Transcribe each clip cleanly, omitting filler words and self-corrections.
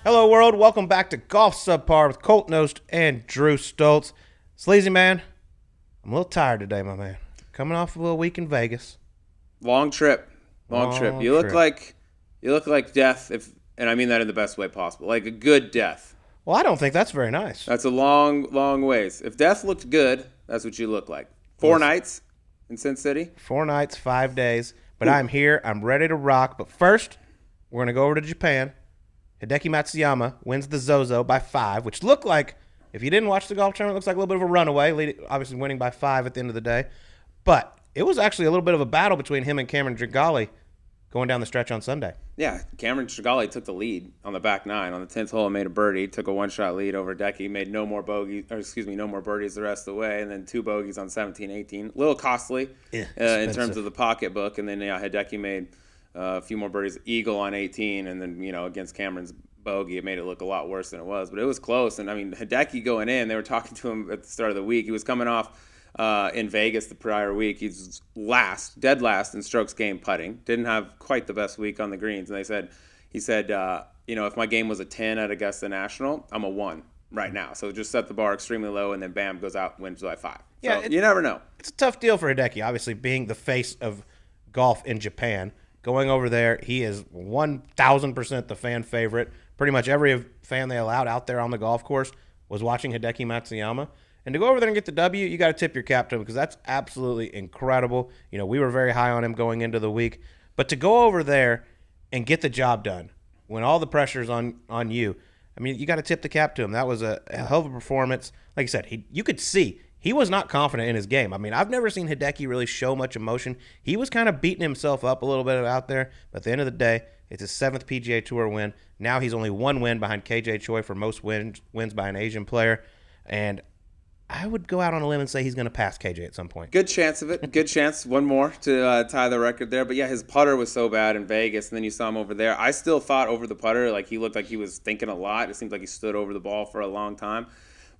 Hello, world. Welcome back to Golf Subpar with Colt Knost and Drew Stoltz. Sleazy man, I'm a little tired today, my man. Coming off a little week in Vegas. Long trip. You look like death, and I mean that in the best way possible. Like a good death. Well, I don't think that's very nice. That's a long, long ways. If death looked good, that's what you look like. 4 nights in Sin City. 4 nights, 5 days. But I'm here. I'm ready to rock. But first, we're going to go over to Japan. Hideki Matsuyama wins the Zozo by 5, which looked like, if you didn't watch the golf tournament, it looks like a little bit of a runaway, obviously winning by 5 at the end of the day. But it was actually a little bit of a battle between him and Cameron Dragali going down the stretch on Sunday. Yeah, Cameron Dragali took the lead on the back 9. On the 10th hole, made a birdie, took a one-shot lead over Hideki, made no more birdies the rest of the way, and then 2 bogeys on 17, 18. A little costly in terms of the pocketbook, and then Hideki made a few more birdies, eagle on 18, and then, against Cameron's bogey, it made it look a lot worse than it was. But it was close. And, Hideki going in, they were talking to him at the start of the week. He was coming off in Vegas the prior week. He's dead last in strokes gained putting. Didn't have quite the best week on the greens. And he said, if my game was a 10 at Augusta National, I'm a 1 right now. So just set the bar extremely low, and then bam, goes out, wins by 5. Yeah, so you never know. It's a tough deal for Hideki, obviously being the face of golf in Japan. Going over there, he is 1,000% the fan favorite. Pretty much every fan they allowed out there on the golf course was watching Hideki Matsuyama. And to go over there and get the W, you got to tip your cap to him because that's absolutely incredible. We were very high on him going into the week. But to go over there and get the job done when all the pressure's on you, you got to tip the cap to him. That was a hell of a performance. Like I said, you could see he was not confident in his game. I've never seen Hideki really show much emotion. He was kind of beating himself up a little bit out there. But at the end of the day, it's his 7th PGA Tour win. Now he's only 1 win behind KJ Choi for most wins by an Asian player. And I would go out on a limb and say he's going to pass KJ at some point. Good chance of it. Good chance. One more to tie the record there. But, yeah, his putter was so bad in Vegas, and then you saw him over there. I still thought over the putter, like he looked like he was thinking a lot. It seemed like he stood over the ball for a long time.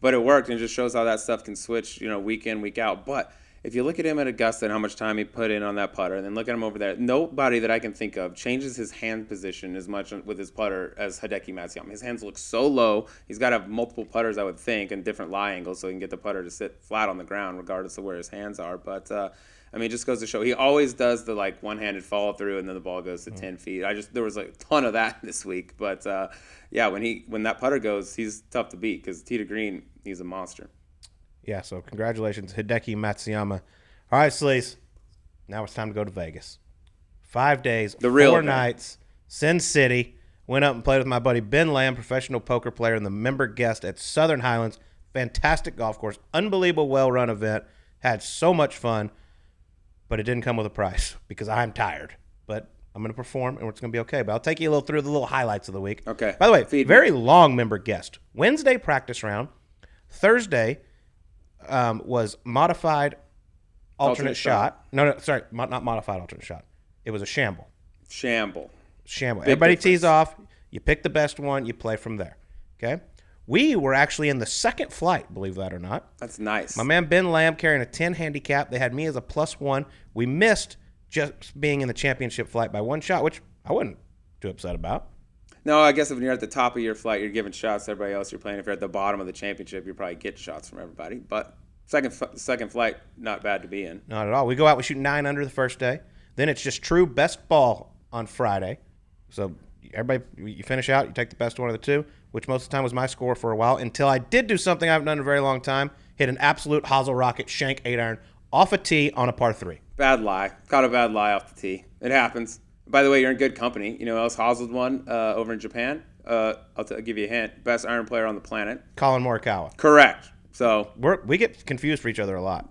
But it worked, and it just shows how that stuff can switch, week in, week out. But if you look at him at Augusta and how much time he put in on that putter, and then look at him over there, nobody that I can think of changes his hand position as much with his putter as Hideki Matsuyama. His hands look so low. He's got to have multiple putters, I would think, and different lie angles so he can get the putter to sit flat on the ground regardless of where his hands are. But, it just goes to show he always does the, one-handed follow-through, and then the ball goes to 10 feet. There was a ton of that this week. But, when that putter goes, he's tough to beat because tee to green, he's a monster. Yeah, so congratulations, Hideki Matsuyama. All right, Sleaze, now it's time to go to Vegas. 5 days, 4 nights, Sin City. Went up and played with my buddy Ben Lamb, professional poker player and the member guest at Southern Highlands. Fantastic golf course, unbelievable well-run event. Had so much fun, but it didn't come with a price because I'm tired. But I'm going to perform, and it's going to be okay. But I'll take you through the little highlights of the week. Okay. By the way, very long member guest. Wednesday, practice round. Thursday was modified alternate shot. No, sorry, not modified alternate shot. It was a shamble. Shamble. Everybody tees off. You pick the best one. You play from there. Okay? We were actually in the second flight, believe that or not. That's nice. My man Ben Lamb carrying a 10 handicap. They had me as a +1. We missed just being in the championship flight by 1 shot, which I wasn't too upset about. No, I guess if you're at the top of your flight, you're giving shots to everybody else you're playing. If you're at the bottom of the championship, you probably get shots from everybody. But second flight, not bad to be in. Not at all. We go out, we shoot 9 under the first day. Then it's just true best ball on Friday. So everybody, you finish out, you take the best one of the 2, which most of the time was my score for a while, until I did do something I haven't done in a very long time, hit an absolute hosel rocket shank 8-iron off a tee on a par 3. Bad lie. Caught a bad lie off the tee. It happens. By the way, you're in good company. You know who else hoseled one over in Japan? I'll give you a hint. Best iron player on the planet. Colin Morikawa. Correct. So we get confused for each other a lot.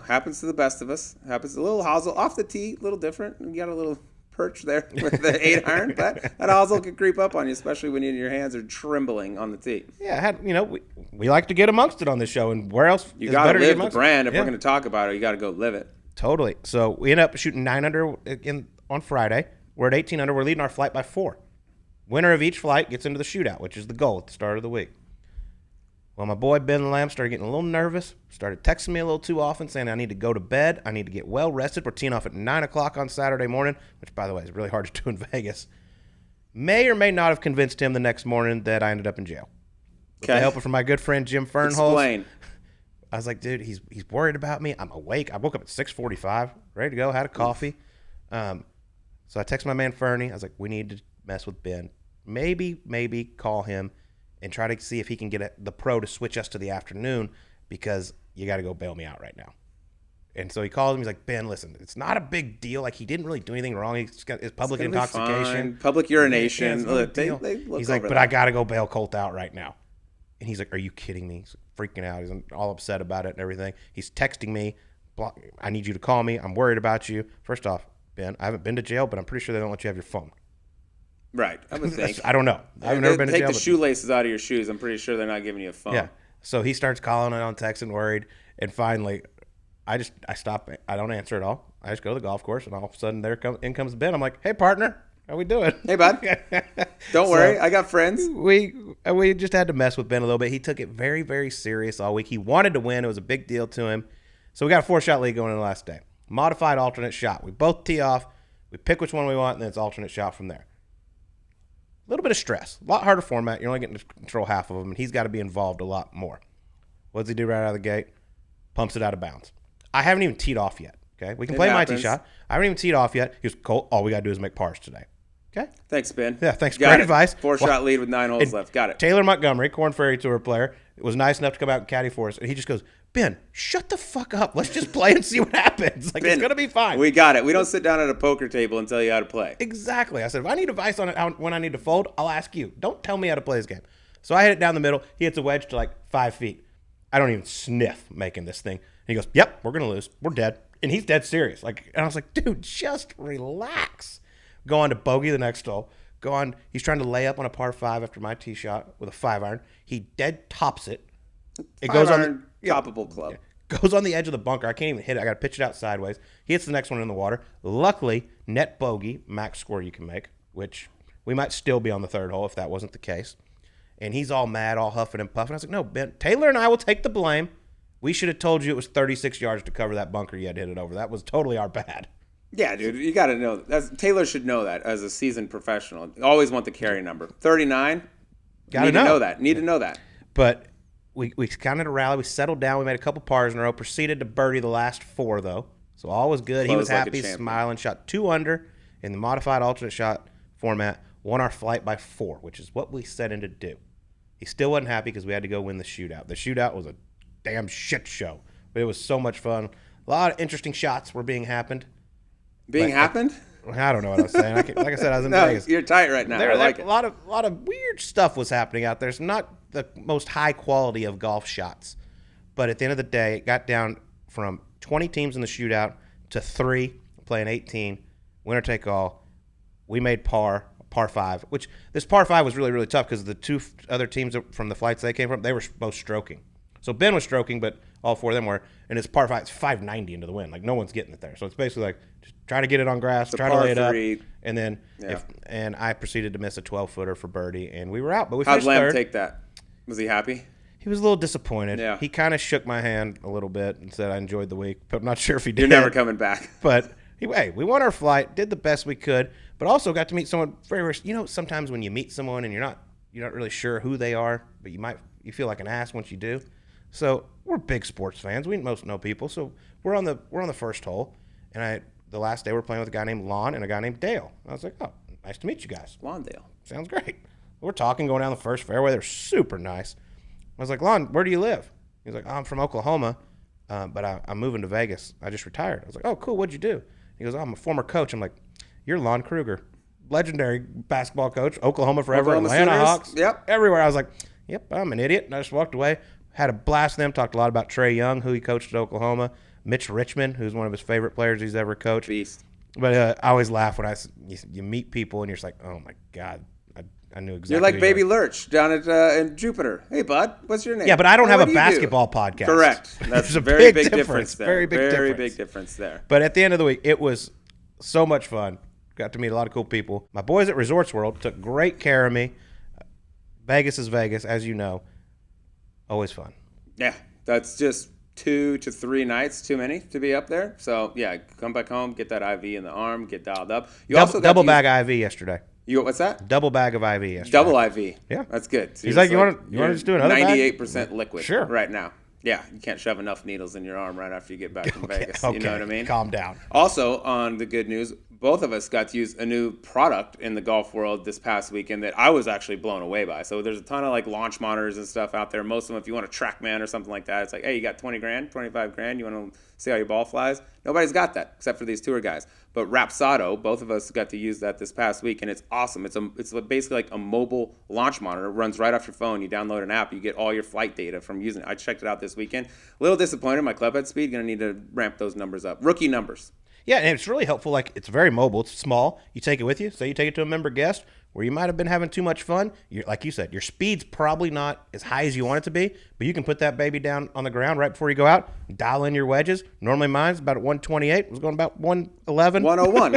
Happens to the best of us. Happens a little hosel off the tee, a little different. You got a little perch there with the 8-iron, but that hosel can creep up on you, especially when your hands are trembling on the tee. Yeah, we like to get amongst it on this show, and where else? You got to live the brand. If we're going to talk about it, you got to go live it. Totally. So we end up shooting 9 under on Friday. We're at 18 under. We're leading our flight by 4. Winner of each flight gets into the shootout, which is the goal at the start of the week. Well, my boy Ben Lamb started getting a little nervous, started texting me a little too often, saying I need to go to bed, I need to get well rested. We're teeing off at 9 o'clock on Saturday morning, which, by the way, is really hard to do in Vegas. May or may not have convinced him the next morning that I ended up in jail. With the help from my good friend Jim Fernholz. Explain. I was like, dude, he's worried about me. I'm awake. I woke up at 6:45, ready to go, had a coffee. So I texted my man Fernie. I was like, we need to mess with Ben. Maybe call him and try to see if he can get the pro to switch us to the afternoon because you got to go bail me out right now. And so he calls me. He's like, Ben, listen, it's not a big deal. Like, he didn't really do anything wrong. He's got his public intoxication. Public urination. Look, they look he's like, over but that. I got to go bail Colt out right now. And he's like, are you kidding me? He's freaking out. He's all upset about it and everything. He's texting me. I need you to call me. I'm worried about you. First off, Ben, I haven't been to jail, but I'm pretty sure they don't let you have your phone. Right. I would think. I don't know. I've never been to jail. Take the shoelaces out of your shoes. I'm pretty sure they're not giving you a phone. Yeah. So he starts calling and on text and worried. And finally, I stop. I don't answer at all. I just go to the golf course, and all of a sudden, in comes Ben. I'm like, hey, partner, how we doing? Hey, bud. Don't worry. I got friends. We just had to mess with Ben a little bit. He took it very, very serious all week. He wanted to win. It was a big deal to him. So we got a 4-shot league going in the last day. Modified alternate shot. We both tee off. We pick which one we want, and then it's alternate shot from there. A little bit of stress. A lot harder format. You're only getting to control half of them, and he's got to be involved a lot more. What does he do right out of the gate? Pumps it out of bounds. I haven't even teed off yet. Okay, we can play my tee shot. I haven't even teed off yet. He goes, Colt, all we got to do is make pars today. Okay? Thanks, Ben. Yeah, thanks. Great advice. 4-shot lead with 9 holes left. Got it. Taylor Montgomery, Korn Ferry Tour player, was nice enough to come out and caddy for us, and he just goes, Ben, shut the fuck up. Let's just play and see what happens. Like, Ben, it's going to be fine. We got it. We don't sit down at a poker table and tell you how to play. Exactly. I said, if I need advice on it when I need to fold, I'll ask you. Don't tell me how to play this game. So I hit it down the middle. He hits a wedge to like 5 feet. I don't even sniff making this thing. And he goes, yep, we're going to lose. We're dead. And he's dead serious. And I was like, dude, just relax. Go on to bogey the next hole. Go on. He's trying to lay up on a par 5 after my tee shot with a 5-iron. He dead tops it. It goes on the toppable club. Yeah, goes on the edge of the bunker. I can't even hit it. I got to pitch it out sideways. He hits the next one in the water. Luckily, net bogey, max score you can make, which we might still be on the 3rd hole if that wasn't the case. And he's all mad, all huffing and puffing. I was like, no, Ben, Taylor and I will take the blame. We should have told you it was 36 yards to cover that bunker you had to hit it over. That was totally our bad. Yeah, dude, you got to know. Taylor should know that as a seasoned professional. You always want the carry number. 39, got to know that. Need to know that. But we kind of rallied. We settled down. We made a couple pars in a row. Proceeded to birdie the last 4, though. So all was good. He was happy, smiling. Shot 2 under in the modified alternate shot format. Won our flight by 4, which is what we set him to do. He still wasn't happy because we had to go win the shootout. The shootout was a damn shit show, but it was so much fun. A lot of interesting shots were being happened. I don't know what I was saying. Like I said, I was in Vegas. You're tight right now. I like it. A lot of weird stuff was happening out there. It's not the most high quality of golf shots, but at the end of the day, it got down from 20 teams in the shootout to 3 playing 18, winner take all. We made par 5, which this par 5 was really, really tough because the 2 other teams from the flights they came from, they were both stroking. So Ben was stroking, but all 4 of them were. And it's par 5. It's 590 into the wind. Like, no one's getting it there. So it's basically like, just try to get it on grass, try to lay it up. And then, and I proceeded to miss a 12-footer for birdie, and we were out. But we finished third. How'd Lamb take that? Was he happy? He was a little disappointed. Yeah. He kind of shook my hand a little bit and said I enjoyed the week, but I'm not sure if he did. You're never coming back. But hey, we won our flight, did the best we could, but also got to meet someone very, sometimes when you meet someone and you're not really sure who they are, but you feel like an ass once you do. So we're big sports fans. We most know people. So we're on the first hole, and the last day we're playing with a guy named Lon and a guy named Dale. I was like, oh, nice to meet you guys. Lawndale. Sounds great. We're talking, going down the first fairway. They're super nice. I was like, Lon, where do you live? He's like, oh, I'm from Oklahoma, but I'm moving to Vegas. I just retired. I was like, oh, cool. What'd you do? He goes, oh, I'm a former coach. I'm like, you're Lon Kruger, legendary basketball coach, Oklahoma forever, Atlanta Hawks, yep, everywhere. I was like, yep, I'm an idiot. And I just walked away. Had a blast with them. Talked a lot about Trae Young, who he coached at Oklahoma. Mitch Richmond, who's one of his favorite players he's ever coached. Beast. But I always laugh when you meet people and you're just like, oh my God, I knew exactly. You're like Baby Lurch down at in Jupiter. Hey, bud, what's your name? Yeah, but I don't have a basketball podcast. Correct. That's a very big difference there. Very big difference there. But at the end of the week, it was so much fun. Got to meet a lot of cool people. My boys at Resorts World took great care of me. Vegas is Vegas, as you know. Always fun. Yeah, that's just 2 to 3 nights too many to be up there. So, yeah, come back home, get that IV in the arm, get dialed up. You also got double bag IV yesterday. What's that? Double bag of IV yesterday. Double IV. Yeah. That's good. So He's like, you want to just do another 98% liquid Sure. right now. Yeah, you can't shove enough needles in your arm right after you get back from Vegas. Okay. You know what I mean? Calm down. Also, on the good news, both of us got to use a new product in the golf world this past weekend that I was actually blown away by. So there's a ton of like launch monitors and stuff out there. Most of them, if you want a TrackMan or something like that, it's like, hey, you got 20 grand, 25 grand, you want to see how your ball flies? Nobody's got that except for these tour guys. But Rapsodo, both of us got to use that this past week, and it's awesome. It's basically like a mobile launch monitor. It runs right off your phone. You download an app. You get all your flight data from using it. I checked it out this weekend. A little disappointed. My club head speed. Going to need to ramp those numbers up. Rookie numbers. Yeah, and it's really helpful. Like, it's very mobile. It's small. You take it with you. Say you take it to a member guest where you might have been having too much fun. Like you said, your speed's probably not as high as you want it to be, but you can put that baby down on the ground right before you go out, dial in your wedges. Normally mine's about at 128. It was going about 111. 101.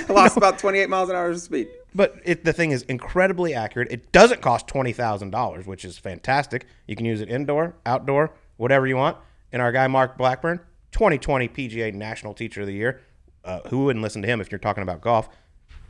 I lost about 28 miles an hour of speed. But the thing is incredibly accurate. It doesn't cost $20,000, which is fantastic. You can use it indoor, outdoor, whatever you want. And our guy, Mark Blackburn, 2020 PGA National Teacher of the Year. Who wouldn't listen to him if you're talking about golf?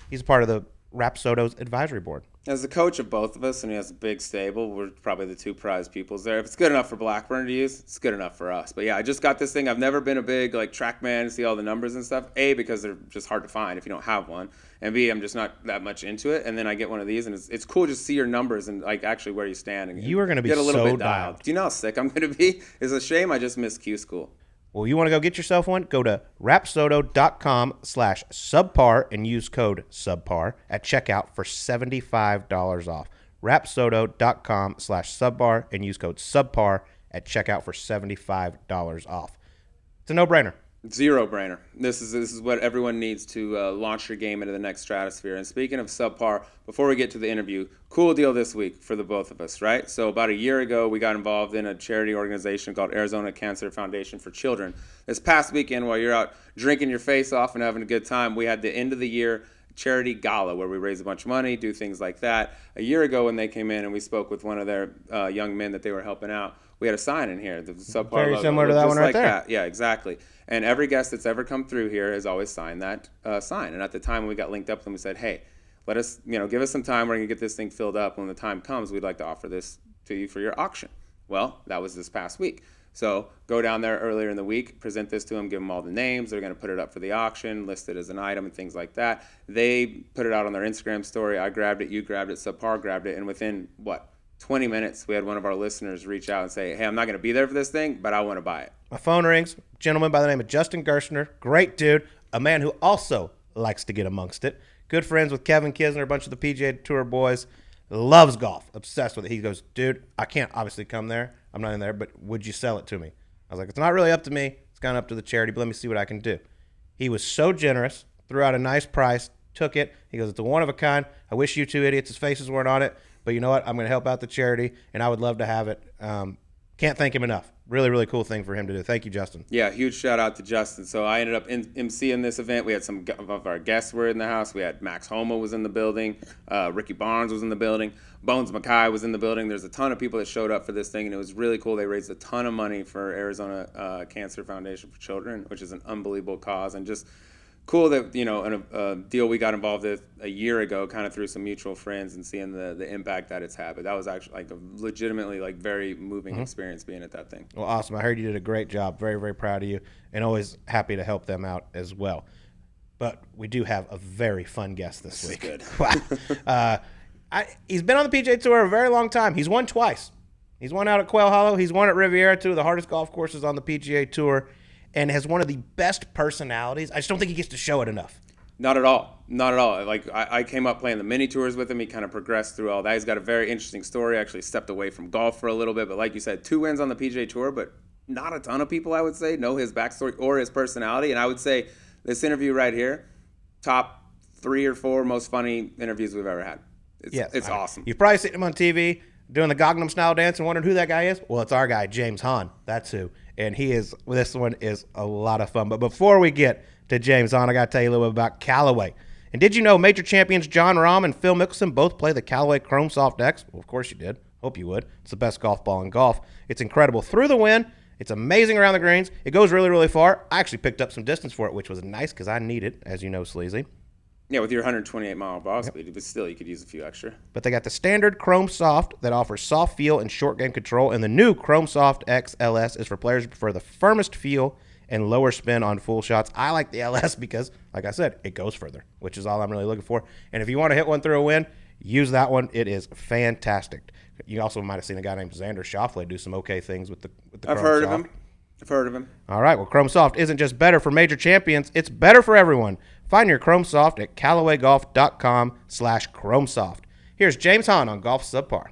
He's a part of the Rapsodo's advisory board. As the coach of both of us, and he has a big stable, we're probably the two prize pupils there. If it's good enough for Blackburn to use, it's good enough for us. But yeah, I just got this thing. I've never been a big like TrackMan to see all the numbers and stuff. A, because they're just hard to find if you don't have one. And B, I'm just not that much into it. And then I get one of these, and it's cool to see your numbers and like actually where you stand. And you are going to be get a little so bit dialed. Do you know how sick I'm going to be? It's a shame I just missed Q school. Well, you want to go get yourself one? Go to rapsodo.com/subpar and use code subpar at checkout for $75 off. rapsodo.com/subpar and use code subpar at checkout for $75 off. It's a no-brainer. Zero brainer. This is what everyone needs to launch your game into the next stratosphere. And speaking of subpar, before we get to the interview, cool deal this week for the both of us, right? So about a year ago, we got involved in a charity organization called Arizona Cancer Foundation for Children. This past weekend, while you're out drinking your face off and having a good time, we had the end of the year charity gala where we raise a bunch of money, do things like that. A year ago when they came in and we spoke with one of their young men that they were helping out, we had a sign in here. The subpar Very logo, similar to that just one right like there. That. Yeah, exactly. And every guest that's ever come through here has always signed that sign. And at the time when we got linked up with them, we said, hey, let us, give us some time. We're going to get this thing filled up. When the time comes, we'd like to offer this to you for your auction. Well, that was this past week. So go down there earlier in the week, present this to them, give them all the names. They're going to put it up for the auction, list it as an item and things like that. They put it out on their Instagram story. I grabbed it, you grabbed it, Subpar grabbed it. And within, 20 minutes, we had one of our listeners reach out and say, hey, I'm not going to be there for this thing, but I want to buy it. My phone rings. A gentleman by the name of Justin Gerstner. Great dude. A man who also likes to get amongst it. Good friends with Kevin Kisner, a bunch of the PGA Tour boys. Loves golf. Obsessed with it. He goes, dude, I can't obviously come there. I'm not in there, but would you sell it to me? I was like, it's not really up to me. It's kind of up to the charity, but let me see what I can do. He was so generous, threw out a nice price, took it. He goes, it's a one of a kind. I wish you two idiots' faces weren't on it, but you know what? I'm going to help out the charity, and I would love to have it. Can't thank him enough. Really, really cool thing for him to do. Thank you, Justin. Yeah, huge shout out to Justin. So I ended up emceeing this event. We had some of our guests were in the house. We had Max Homa was in the building. Ricky Barnes was in the building. Bones Mackay was in the building. There's a ton of people that showed up for this thing, and it was really cool. They raised a ton of money for Arizona Cancer Foundation for Children, which is an unbelievable cause, and just cool that a deal we got involved with a year ago, kind of through some mutual friends, and seeing the impact that it's had. But that was actually like a legitimately very moving experience being at that thing. Well, awesome. I heard you did a great job. Very, very proud of you, and always happy to help them out as well. But we do have a very fun guest this week. Good. Wow. He's been on the PGA Tour a very long time. He's won twice. He's won out at Quail Hollow. He's won at Riviera, two of the hardest golf courses on the PGA Tour, and has one of the best personalities. I just don't think he gets to show it enough. Not at all. Not at all. Like I came up playing the mini tours with him. He kind of progressed through all that. He's got a very interesting story. Actually stepped away from golf for a little bit, but like you said, 2 wins on the PGA Tour, but not a ton of people, I would say, know his backstory or his personality. And I would say this interview right here, top 3 or 4 most funny interviews we've ever had. It's awesome. You've probably seen him on TV doing the Gangnam Style dance and wondering who that guy is. Well, it's our guy, James Hahn. That's who. And this one is a lot of fun. But before we get to James Hahn, I got to tell you a little bit about Callaway. And did you know major champions John Rahm and Phil Mickelson both play the Callaway Chrome Soft X? Well, of course you did. Hope you would. It's the best golf ball in golf. It's incredible through the wind. It's amazing around the greens. It goes really, really far. I actually picked up some distance for it, which was nice because I need it, as you know, Sleazy. Yeah, with your 128-mile ball speed, but still you could use a few extra. But they got the standard Chrome Soft that offers soft feel and short game control, and the new Chrome Soft X LS is for players who prefer the firmest feel and lower spin on full shots. I like the LS because, like I said, it goes further, which is all I'm really looking for. And if you want to hit one through a wind, use that one. It is fantastic. You also might have seen a guy named Xander Schauffele do some okay things with the Chrome I've heard Soft. of him. I've heard of him. All right, well, Chrome Soft isn't just better for major champions, it's better for everyone. Find your Chrome Soft at CallawayGolf.com/ChromeSoft. Here's James Hahn on Golf Subpar.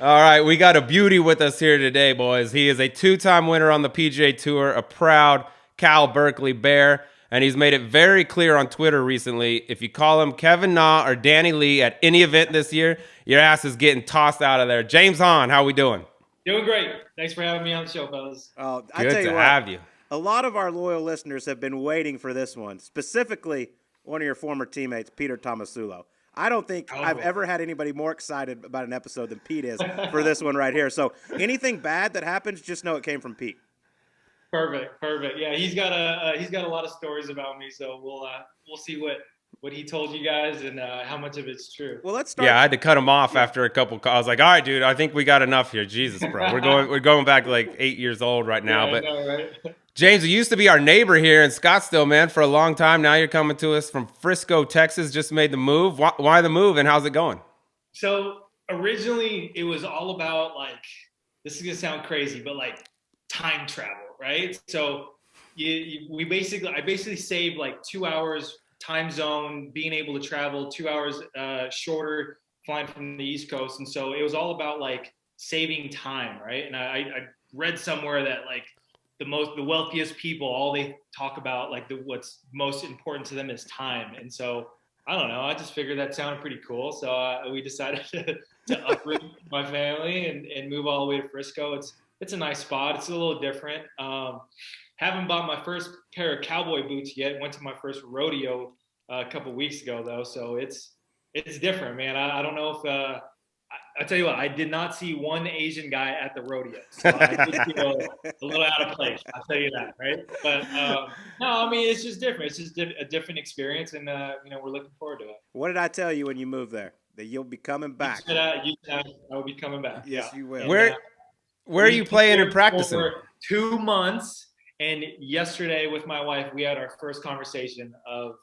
All right, we got a beauty with us here today, boys. He is a two-time winner on the PGA Tour, a proud Cal Berkeley Bear, and he's made it very clear on Twitter recently, if you call him Kevin Na or Danny Lee at any event this year, your ass is getting tossed out of there. James Hahn, how we doing? Doing great. Thanks for having me on the show, fellas. I Good tell you to what, have you. a lot of our loyal listeners have been waiting for this one, specifically one of your former teammates, Peter Tomasulo. I don't think I've ever had anybody more excited about an episode than Pete is for this one right here. So anything bad that happens, just know it came from Pete. Perfect. Yeah, he's got a lot of stories about me, so we'll see what he told you guys and how much of it's true. Well, let's start. Yeah, I had to cut him off after a couple calls. I was like, all right, dude, I think we got enough here. Jesus, bro. We're going back like 8 years old right now. Yeah, But I know, right? James, you used to be our neighbor here in Scottsdale, man, for a long time. Now you're coming to us from Frisco, Texas. Just made the move. Why the move, and how's it going? So originally it was all about this is gonna sound crazy, but time travel, right? So I basically saved 2 hours time zone, being able to travel 2 hours shorter flying from the East Coast, and so it was all about saving time, right? And I read somewhere that the wealthiest people, all they talk about what's most important to them is time. And so I don't know, I just figured that sounded pretty cool, so we decided to uproot my family and move all the way to Frisco. It's a nice spot. It's a little different. Haven't bought my first pair of cowboy boots yet. Went to my first rodeo a couple weeks ago though, so it's different, man. I don't know if I tell you what, I did not see one Asian guy at the rodeo, so I did feel a little out of place. I'll tell you that, right? But no, I mean it's just different. It's just a different experience, and we're looking forward to it. What did I tell you when you moved there? That you'll be coming back. I will be coming back. Yes, yeah. you will. And, Where are you playing and practicing? For 2 months. And yesterday with my wife, we had our first conversation of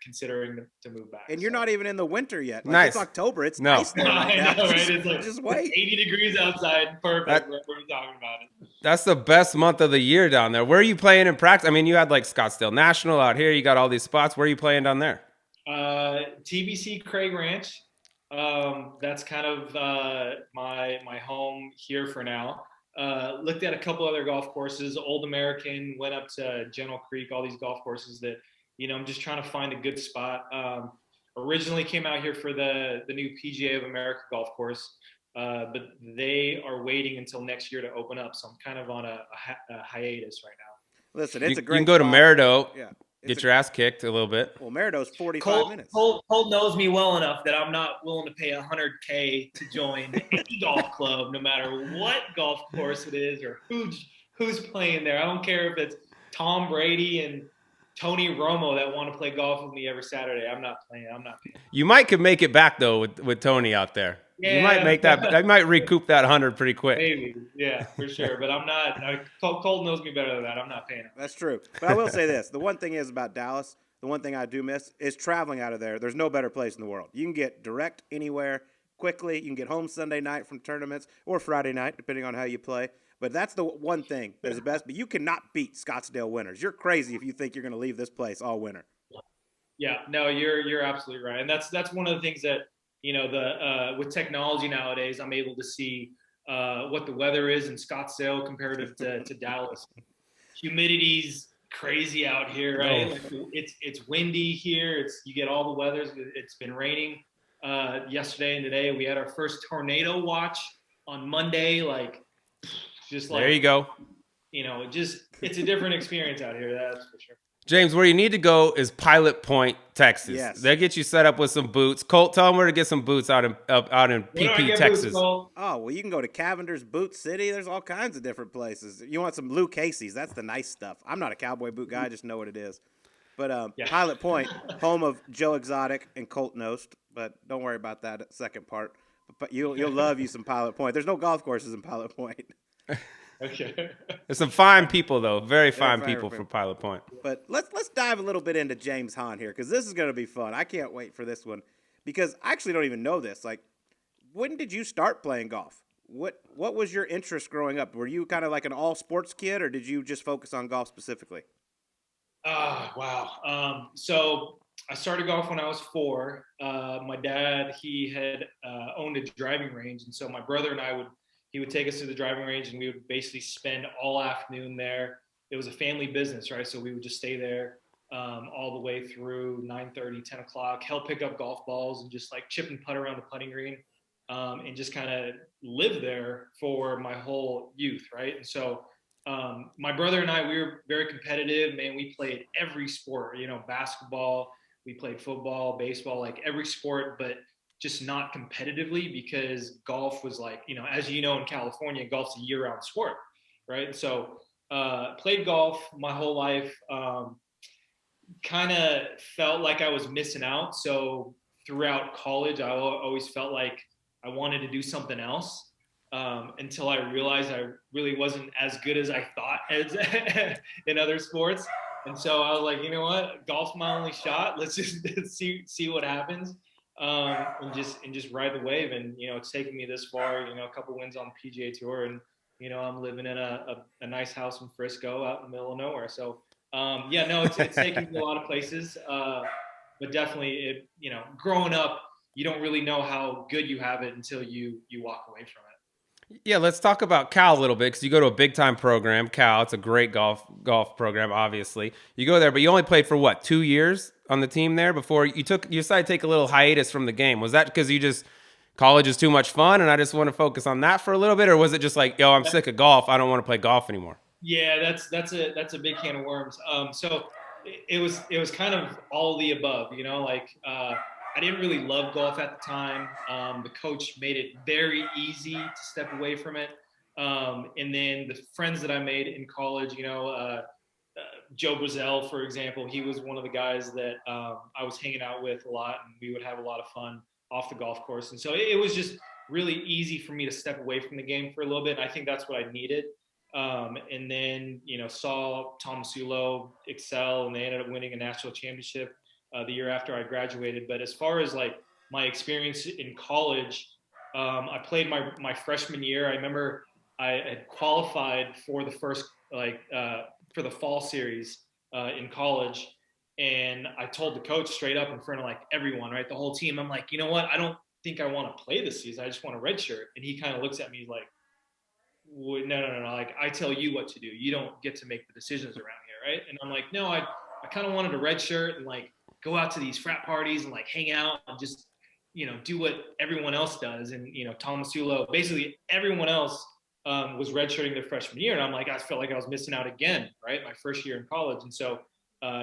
considering to move back. And you're not even in the winter yet. Nice. It's October. It's No. nice there right now. I know, right? It's just wait. 80 degrees outside. Perfect. We're talking about it. That's the best month of the year down there. Where are you playing in practice? I mean, you had Scottsdale National out here. You got all these spots. Where are you playing down there? TBC Craig Ranch. That's kind of my home here for now. Looked at a couple other golf courses, Old American, went up to General Creek, all these golf courses that, I'm just trying to find a good spot. Originally came out here for the new PGA of America golf course, but they are waiting until next year to open up. So I'm kind of on a hiatus right now. Listen, it's a great You can go to spot. Merido, Yeah. get your ass kicked a little bit. Well, Merido's 45 minutes. Colt knows me well enough that I'm not willing to pay $100K to join any golf club, no matter what golf course it is or who's playing there. I don't care if it's Tom Brady and Tony Romo that want to play golf with me every Saturday. I'm not playing. I'm not paying. You could make it back though with Tony out there. Yeah. You might make that. I might recoup that 100 pretty quick. Maybe, yeah, for sure. But I'm not. Colt knows me better than that. I'm not paying him. That's true. But I will say this. The one thing is about Dallas, the one thing I do miss is traveling out of there. There's no better place in the world. You can get direct anywhere quickly. You can get home Sunday night from tournaments or Friday night, depending on how you play. But that's the one thing that is the best. But you cannot beat Scottsdale winters. You're crazy if you think you're going to leave this place all winter. Yeah, no, you're absolutely right. And that's one of the things that, with technology nowadays, I'm able to see what the weather is in Scottsdale comparative to Dallas. Humidity's crazy out here, right? It's windy here. You get all the weathers. It's been raining yesterday and today. We had our first tornado watch on Monday. There you go. It's a different experience out here. That's for sure. James, where you need to go is Pilot Point, Texas. Yes. They'll get you set up with some boots. Colt, tell them where to get some boots out in PP, Texas. Oh, well, you can go to Cavender's Boot City. There's all kinds of different places. You want some Lou Casey's. That's the nice stuff. I'm not a cowboy boot guy. I just know what it is. But Yeah. Pilot Point, home of Joe Exotic and Colt Knost. But don't worry about that second part. But you'll love you some Pilot Point. There's no golf courses in Pilot Point. Okay. There's some fine people though, very fine very people fine. from Pilot Point. But let's dive a little bit into James Hahn here, because this is going to be fun. I can't wait for this one, because I actually don't even know this. Like, when did you start playing golf? What was your interest growing up? Were you kind of like an all sports kid, or did you just focus on golf specifically? Wow. So I started golf when I was 4. My dad, he had owned a driving range, and so my brother and he would take us to the driving range, and we would basically spend all afternoon there. It was a family business, right? So we would just stay there all the way through 9:30, 10 o'clock, help pick up golf balls and just like chip and putt around the putting green, and just kind of live there for my whole youth, right? And so my brother and I, we were very competitive, man. We played every sport, basketball, we played football, baseball, like every sport, but just not competitively, because golf was like, as you know, in California, golf's a year-round sport, right? So played golf my whole life, kind of felt like I was missing out. So throughout college, I always felt like I wanted to do something else, until I realized I really wasn't as good as I thought as in other sports. And so I was like, you know what, golf's my only shot. Let's just see what happens. And just ride the wave. And it's taken me this far. A couple wins on the PGA Tour, and I'm living in a nice house in Frisco, out in the middle of nowhere. So it's taken me a lot of places. But definitely, growing up, you don't really know how good you have it until you walk away from it. Yeah, let's talk about Cal a little bit, because you go to a big time program. Cal, it's a great golf program. Obviously, you go there, but you only played for what, 2 years on the team there before you decided to take a little hiatus from the game. Was that because college is too much fun and I just want to focus on that for a little bit, or was it just like, yo, I'm sick of golf, I don't want to play golf anymore? Yeah, that's a big can of worms. So it was kind of all of the above. I didn't really love golf at the time. The coach made it very easy to step away from it. And then the friends that I made in college, Joe Brazell, for example, he was one of the guys that I was hanging out with a lot, and we would have a lot of fun off the golf course. And so it was just really easy for me to step away from the game for a little bit. And I think that's what I needed. And then, saw Tom Sulo excel, and they ended up winning a national championship the year after I graduated. But as far as like my experience in college, I played my freshman year. I remember I had qualified for the first, for the fall series in college. And I told the coach straight up in front of like everyone, right? The whole team. I'm like, you know what? I don't think I want to play this season. I just want a red shirt. And he kind of looks at me like, no. Like, I tell you what to do. You don't get to make the decisions around here, right? And I'm like, no, I kind of wanted a red shirt and like go out to these frat parties and like hang out and just, do what everyone else does. And, Thomas Sulo, basically everyone else was redshirting their freshman year. And I'm like, I felt like I was missing out again, right? My first year in college. And so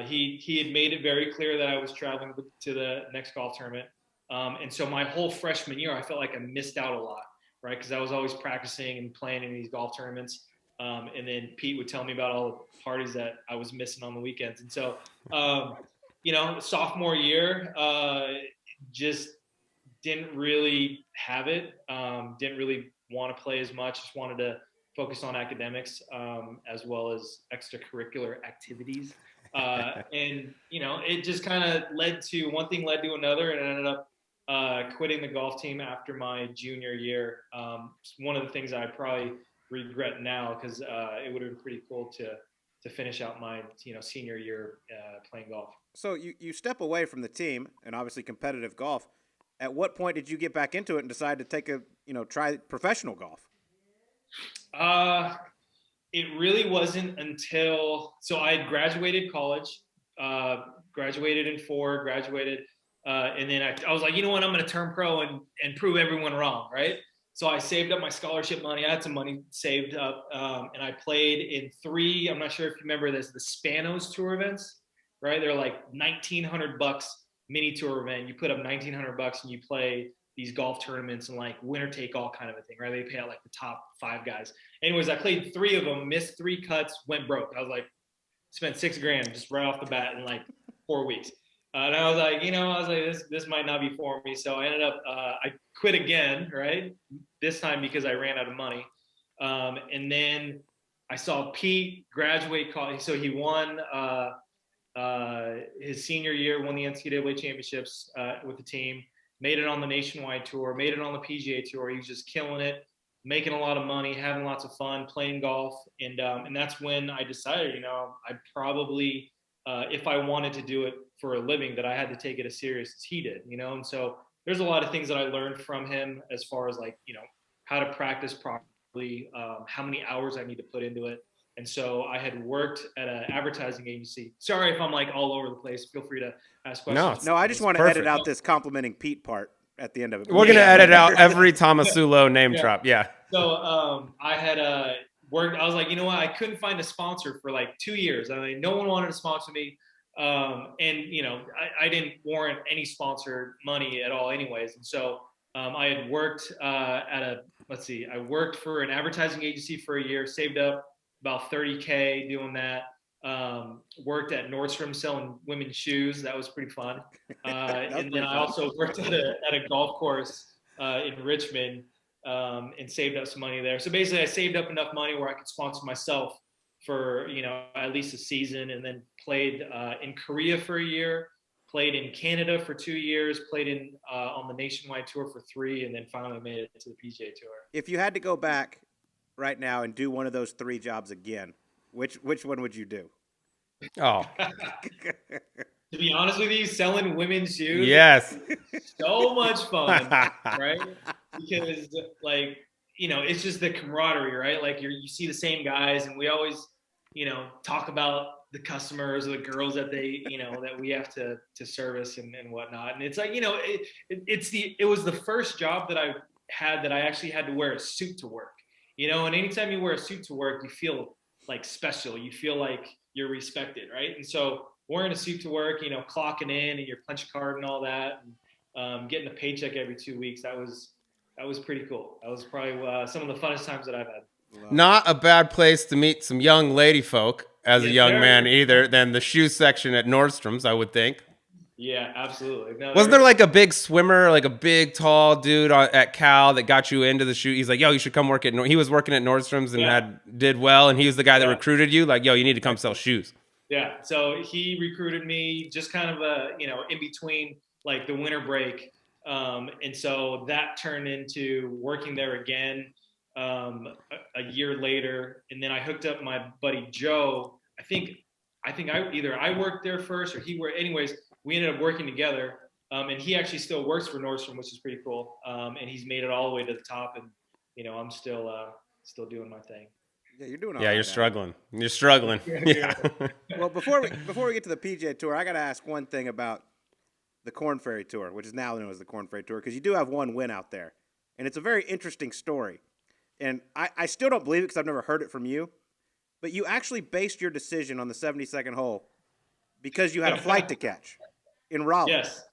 he had made it very clear that I was traveling to the next golf tournament. And so my whole freshman year, I felt like I missed out a lot, right? Because I was always practicing and playing in these golf tournaments. And then Pete would tell me about all the parties that I was missing on the weekends. And so, sophomore year, just didn't really have it. Didn't really want to play as much. Just wanted to focus on academics, as well as extracurricular activities. And, it just kind of one thing led to another, and I ended up quitting the golf team after my junior year. It's one of the things I probably regret now, because it would have been pretty cool to finish out my senior year playing golf. So you step away from the team and obviously competitive golf. At what point did you get back into it and decide to try professional golf? It really wasn't until, so I had graduated college, graduated in 4, and then I was like, you know what, I'm going to turn pro and prove everyone wrong, right? So I saved up my scholarship money. I had some money saved up, and I played in 3, I'm not sure if you remember this, the Spanos Tour events, right? They're like $1,900 mini tour event. You put up $1,900 and you play these golf tournaments and like winner take all kind of a thing, right? They pay out like the top 5 guys. Anyways, I played 3 of them, missed 3 cuts, went broke. I was like, spent $6,000 just right off the bat, and like 4 weeks. And I was like, this might not be for me. So I ended up, I quit again, right? This time because I ran out of money. And then I saw Pete graduate college. So he won his senior year, won the NCAA championships with the team, made it on the nationwide tour, made it on the PGA Tour. He was just killing it, making a lot of money, having lots of fun, playing golf. And that's when I decided, I probably, if I wanted to do it for a living, that I had to take it as serious as he did, And so there's a lot of things that I learned from him as far as like, how to practice properly, how many hours I need to put into it. And so I had worked at an advertising agency. Sorry if I'm like all over the place. Feel free to ask questions. No, I just want to edit out this complimenting Pete part at the end of it. We're going to edit out every Tomasulo name drop. Yeah. So I had worked. I was like, I couldn't find a sponsor for like 2 years. I mean, no one wanted to sponsor me. And, I didn't warrant any sponsor money at all anyways. And so I had worked I worked for an advertising agency for a year, saved up about $30K doing that. Worked at Nordstrom selling women's shoes. That was pretty fun. And then I also worked at a golf course in Richmond and saved up some money there. So basically I saved up enough money where I could sponsor myself for, at least a season, and then played in Korea for a year, played in Canada for 2 years, played on the nationwide tour for 3, and then finally made it to the PGA Tour. If you had to go back right now and do one of those 3 jobs again, which one would you do? Oh. To be honest with you, selling women's shoes. Yes. So much fun, right? Because it's just the camaraderie, right? Like you see the same guys, and we always, talk about the customers or the girls that they, that we have to service and whatnot. And it's like, it was the first job that I had that I actually had to wear a suit to work, and anytime you wear a suit to work, you feel like special. You feel like you're respected, right? And so wearing a suit to work, clocking in and your punch card and all that, and getting a paycheck every 2 weeks, that was pretty cool. That was probably some of the funnest times that I've had. Not a bad place to meet some young lady folk as a young man either than the shoe section at Nordstrom's, I would think. Yeah, absolutely. No, Wasn't there like a big swimmer, like a big tall dude at Cal that got you into the shoe? He's like, yo, you should come work at he was working at Nordstrom's and did well, and he was the guy that recruited you. Like, yo, you need to come sell shoes. Yeah, so he recruited me just kind of in between like the winter break, and so that turned into working there again a year later, and then I hooked up my buddy Joe. I think I worked there first or he worked. Anyways, we ended up working together, and he actually still works for Nordstrom, which is pretty cool. And he's made it all the way to the top, and I'm still doing my thing. Yeah, you're doing all right. Yeah, you're now. struggling. You're struggling. Yeah. Well, before we get to the PGA Tour, I got to ask one thing about the Korn Ferry Tour, which is now known as the Korn Ferry Tour, because you do have one win out there, and it's a very interesting story. And I still don't believe it because I've never heard it from you, but you actually based your decision on the 72nd hole because you had a flight to catch in Raleigh. Yes,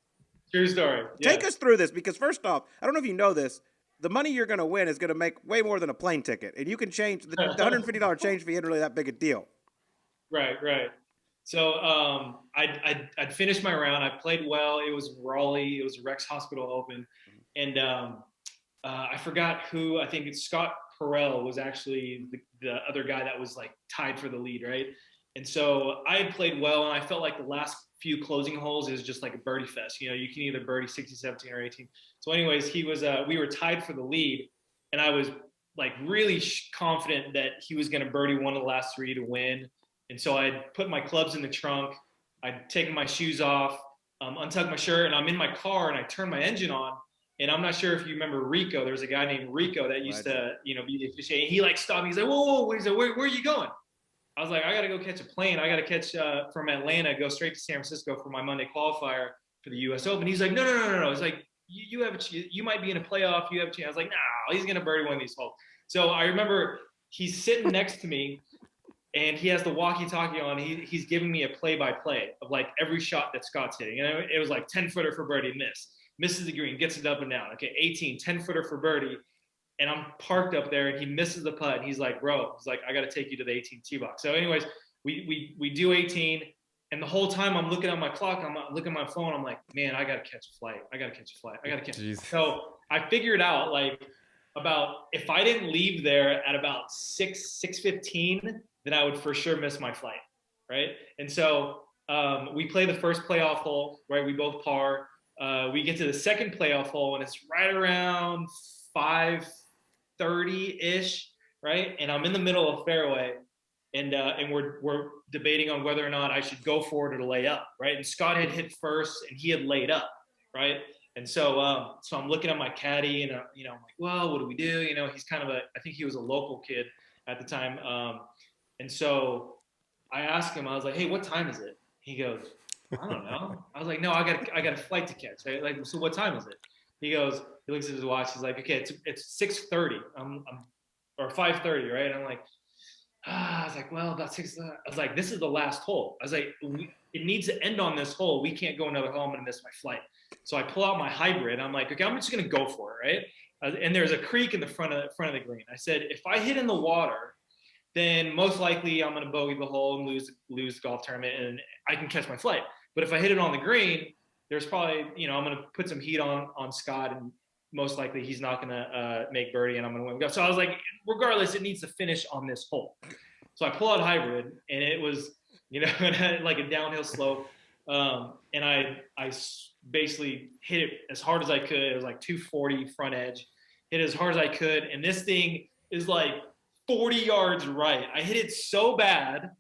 true story. Take us through this, because first off, I don't know if you know this, the money you're going to win is going to make way more than a plane ticket, and you can change the $150 change fee isn't really that big a deal. Right. So I'd finished my round. I played well. It was Raleigh. It was Rex Hospital Open, and I forgot who. I think it's Scott Perrell was actually the other guy that was like tied for the lead, right? And so I had played well, and I felt like the last few closing holes is just like a birdie fest. You can either birdie 16, 17, or 18. So anyways, we were tied for the lead, and I was like really confident that he was going to birdie one of the last 3 to win. And so I'd put my clubs in the trunk. I'd taken my shoes off, untucked my shirt, and I'm in my car, and I turned my engine on. And I'm not sure if you remember Rico. There's a guy named Rico that used to, be the officiator. He like stopped me. He's like, whoa. He's like, where are you going? I was like, I got to go catch a plane. I got to catch from Atlanta, go straight to San Francisco for my Monday qualifier for the U.S. Open. He's like, no. He's like, you might be in a playoff. You have a chance. I was like, no, he's going to birdie one of these holes. So I remember he's sitting next to me, and he has the walkie-talkie on. He's giving me a play-by-play of like every shot that Scott's hitting. And it was like 10-footer for birdie, misses the green, gets it up and down. Okay, 18, 10-footer for birdie. And I'm parked up there, and he misses the putt. And he's like, bro, I got to take you to the 18 tee box. So anyways, we do 18. And the whole time I'm looking at my clock, I'm looking at my phone. I'm like, man, I got to catch a flight. I got to catch a flight. I got to catch a flight. So I figured out like about if I didn't leave there at about 6:15, then I would for sure miss my flight. Right. And so we play the first playoff hole, right? We both par. We get to the second playoff hole and it's right around 5:30-ish, right? And I'm in the middle of fairway. And we're debating on whether or not I should go for it or to lay up, right? And Scott had hit first, and he had laid up, right? And so so I'm looking at my caddy, and I'm like, well, what do we do? He's kind of I think he was a local kid at the time, and so I asked him, I was like, hey, what time is it? He goes, I don't know. I was like, no, I got a flight to catch, right? Like, so what time is it? He looks at his watch. He's like, okay, it's 6:30. Or 5:30, right? And I'm like. I was like, well, about 6. I was like, this is the last hole. I was like, it needs to end on this hole. We can't go another hole. I'm going to miss my flight. So I pull out my hybrid. I'm like, okay, I'm just going to go for it, right? And there's a creek in the front of the green. I said, if I hit in the water, then most likely I'm going to bogey the hole and lose the golf tournament, and I can catch my flight. But if I hit it on the green, there's probably, I'm going to put some heat on Scott, and most likely he's not going to make birdie, and I'm going to win. So I was like, regardless, it needs to finish on this hole. So I pull out hybrid, and it was, like a downhill slope. And I basically hit it as hard as I could. It was like 240 front edge. Hit it as hard as I could. And this thing is like 40 yards right. I hit it so bad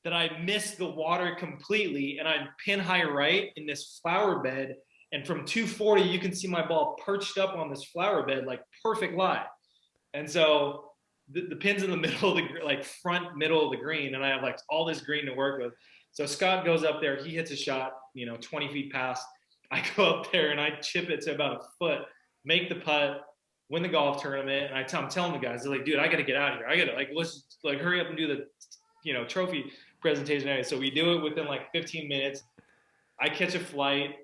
that I missed the water completely, and I pin high right in this flower bed. And from 240, you can see my ball perched up on this flower bed, like perfect lie. And so the pin's in the middle of the, like front middle of the green, and I have like all this green to work with. So Scott goes up there, he hits a shot, 20 feet past. I go up there and I chip it to about a foot, make the putt, win the golf tournament. And I'm telling the guys, they're like, dude, I got to get out of here. I got to let's hurry up and do the, trophy presentation anyway. So we do it within like 15 minutes. I catch a flight.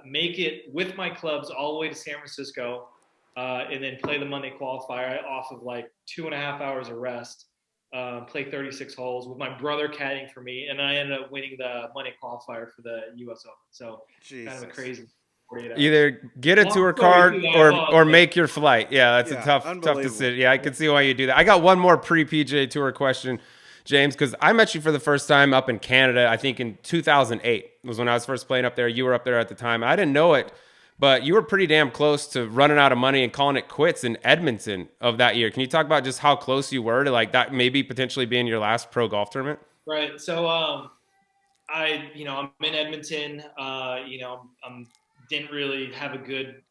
Make it with my clubs all the way to San Francisco, and then play the Monday qualifier off of like 2.5 hours of rest, play 36 holes with my brother caddying for me, and I ended up winning the Monday qualifier for the U.S. Open. So kind of a crazy 48 hours. Either get a tour card or make your flight. Yeah, that's a tough decision. Yeah, I can see why you do that. I got one more pre-PGA Tour question, James, because I met you for the first time up in Canada, I think in 2008 was when I was first playing up there. You were up there at the time. I didn't know it, but you were pretty damn close to running out of money and calling it quits in Edmonton of that year. Can you talk about just how close you were to like that maybe potentially being your last pro golf tournament? Right. So I'm in Edmonton. Didn't really have a good,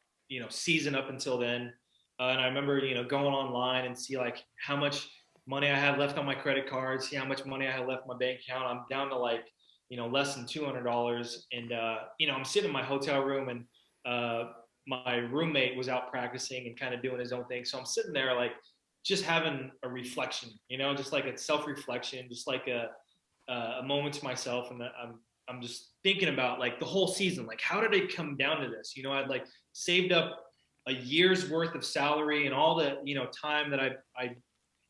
season up until then. And I remember, going online and see like how much money I had left on my credit card, see how much money I had left in my bank account. I'm down to like, less than $200. And, I'm sitting in my hotel room, and my roommate was out practicing and kind of doing his own thing. So I'm sitting there like just having a reflection, just like a self-reflection, just like a moment to myself. And I'm just thinking about like the whole season, like how did it come down to this? I'd like saved up a year's worth of salary and all the, time that I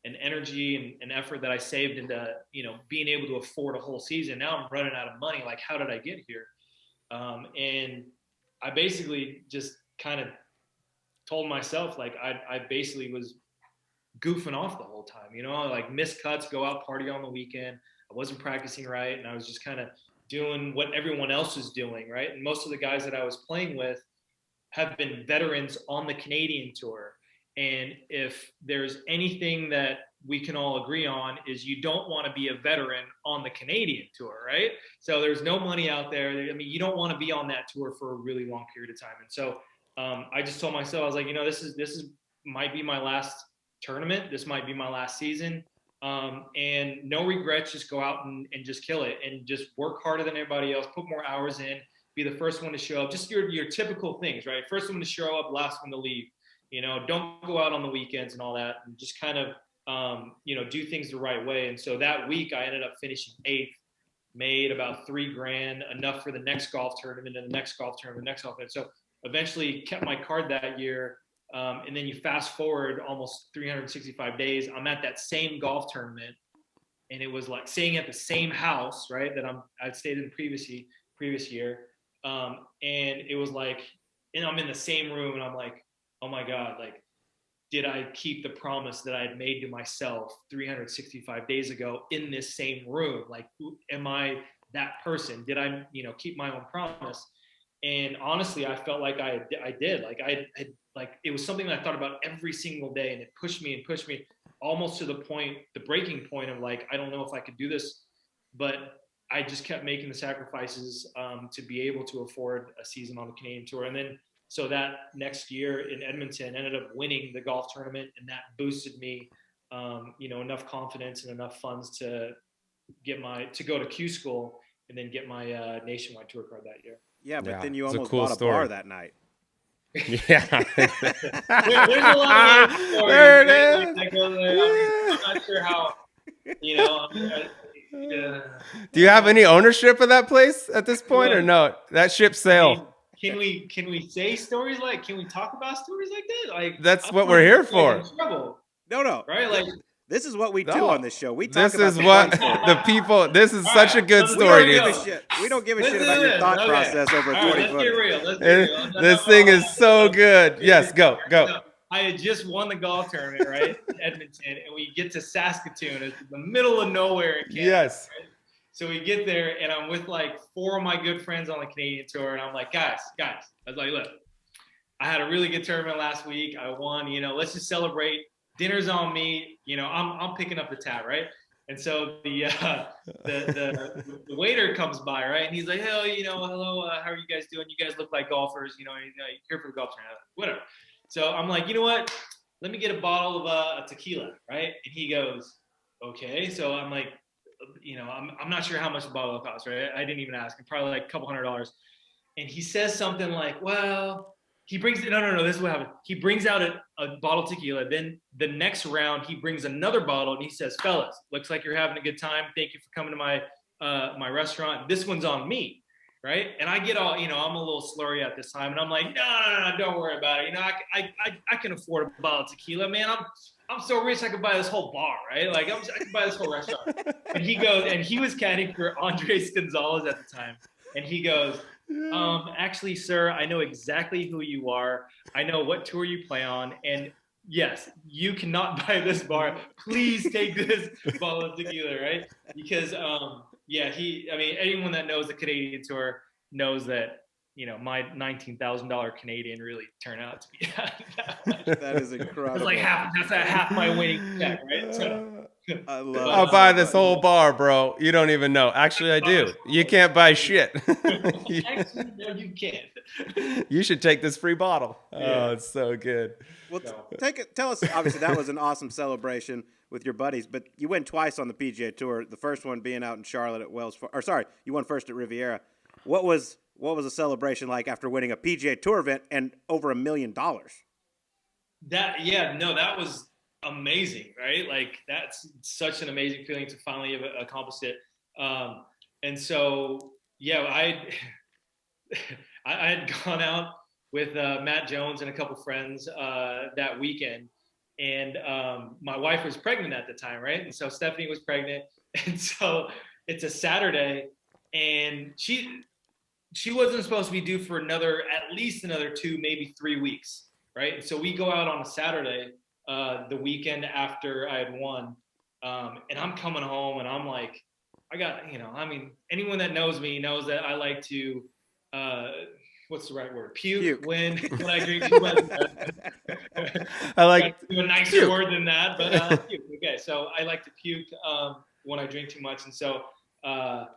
and energy and effort that I saved into, being able to afford a whole season. Now I'm running out of money. Like, how did I get here? And I basically just kind of told myself, like, I basically was goofing off the whole time, like miss cuts, go out party on the weekend. I wasn't practicing right. And I was just kind of doing what everyone else was doing. Right. And most of the guys that I was playing with have been veterans on the Canadian tour. And if there's anything that we can all agree on is you don't want to be a veteran on the Canadian tour, right? So there's no money out there. I mean, you don't want to be on that tour for a really long period of time. And so I just told myself, I was like, this is might be my last tournament. This might be my last season. And no regrets, just go out and just kill it and just work harder than everybody else, put more hours in, be the first one to show up, just your typical things, right? First one to show up, last one to leave. Don't go out on the weekends and all that, and just kind of, do things the right way. And so that week I ended up finishing 8th, made about $3,000, enough for the next golf tournament and the next golf tournament, the next golf tournament. So eventually kept my card that year. And then you fast forward almost 365 days. I'm at that same golf tournament, and it was like staying at the same house, right, that I'd stayed in the previous year. And it was like, and I'm in the same room, and I'm like, oh my God, like, did I keep the promise that I had made to myself 365 days ago in this same room? Like, am I that person? Did I, keep my own promise? And honestly, I felt like I did. Like like it was something that I thought about every single day, and it pushed me almost to the breaking point of like, I don't know if I could do this, but I just kept making the sacrifices to be able to afford a season on the Canadian Tour. And then, so that next year in Edmonton, ended up winning the golf tournament, and that boosted me, enough confidence and enough funds to go to Q school and then get my nationwide tour card that year. Yeah, but Yeah, then you it's a almost cool bought a story. bar that night. Yeah. There's a lot of those stories. There it right? is. Like, that goes there. I mean, I'm not sure how, Do you have any ownership of that place at this point, or no? That ship sailed. Can we say stories like? Can we talk about stories like that? Like, That's I'm what not we're here like for. in trouble, No. right? Like, This is what we do No. on this show. We talk This about is the what fun stories. the people. This is such a good let's We story, don't give dude. a shit. We don't give a Let's shit do about your this. thought Okay. process over a All right, 20 let's footer. get real. Let's get real. This thing is so good. Yes, go. I had just won the golf tournament, right, in Edmonton, and we get to Saskatoon. It's in the middle of nowhere in Canada. Yes. Right? So we get there, and I'm with like 4 of my good friends on the Canadian Tour, and I'm like, guys. I was like, look, I had a really good tournament last week. I won. Let's just celebrate. Dinner's on me. I'm picking up the tab, right? And so the waiter comes by, right? And he's like, hey, hello, how are you guys doing? You guys look like golfers, you're here for the golf tournament, whatever. So I'm like, you know what? Let me get a bottle of tequila, right? And he goes, okay. So I'm like, I'm not sure how much a bottle costs, right? I didn't even ask. Probably like a couple $100. And he says something like, well, he brings no, this is what happened. He brings out a bottle of tequila. Then the next round, he brings another bottle, and he says, fellas, looks like you're having a good time. Thank you for coming to my restaurant. This one's on me. Right. And I get all, I'm a little slurry at this time, and I'm like, no, don't worry about it. I can afford a bottle of tequila, man. I'm so rich I could buy this whole bar, right? Like I could buy this whole restaurant. And he goes, and he was caddying for Andres Gonzalez at the time. And he goes, actually, sir, I know exactly who you are. I know what tour you play on. And yes, you cannot buy this bar. Please take this bottle of tequila, right? Because, anyone that knows the Canadian Tour knows that, my $19,000 Canadian really turned out to be that much. That is incredible. It's like half my winning check, right? So, I love I'll it buy so this much. whole bar, bro. You don't even know. Actually, I do. You can't buy shit. actually, no, you can't. You should take this free bottle. Yeah. Oh, it's so good. Well, tell us. Obviously, that was an awesome celebration with your buddies, but you went twice on the PGA Tour. The first one being out in Charlotte at you won first at Riviera. What was a celebration like after winning a PGA Tour event and over $1 million? That was amazing, right? Like that's such an amazing feeling to finally have accomplished it. And so, I had gone out with Matt Jones and a couple friends that weekend, and my wife was pregnant at the time, right? And so Stephanie was pregnant, and so it's a Saturday, and she wasn't supposed to be due for at least another 2, maybe 3 weeks, right? And so we go out on a Saturday, the weekend after I had won, and I'm coming home, and I'm like, I got, anyone that knows me knows that I like to, what's the right word? Puke. When I drink too much. I like do a nicer puke. word than that, but puke. Okay, so I like to puke when I drink too much, and so so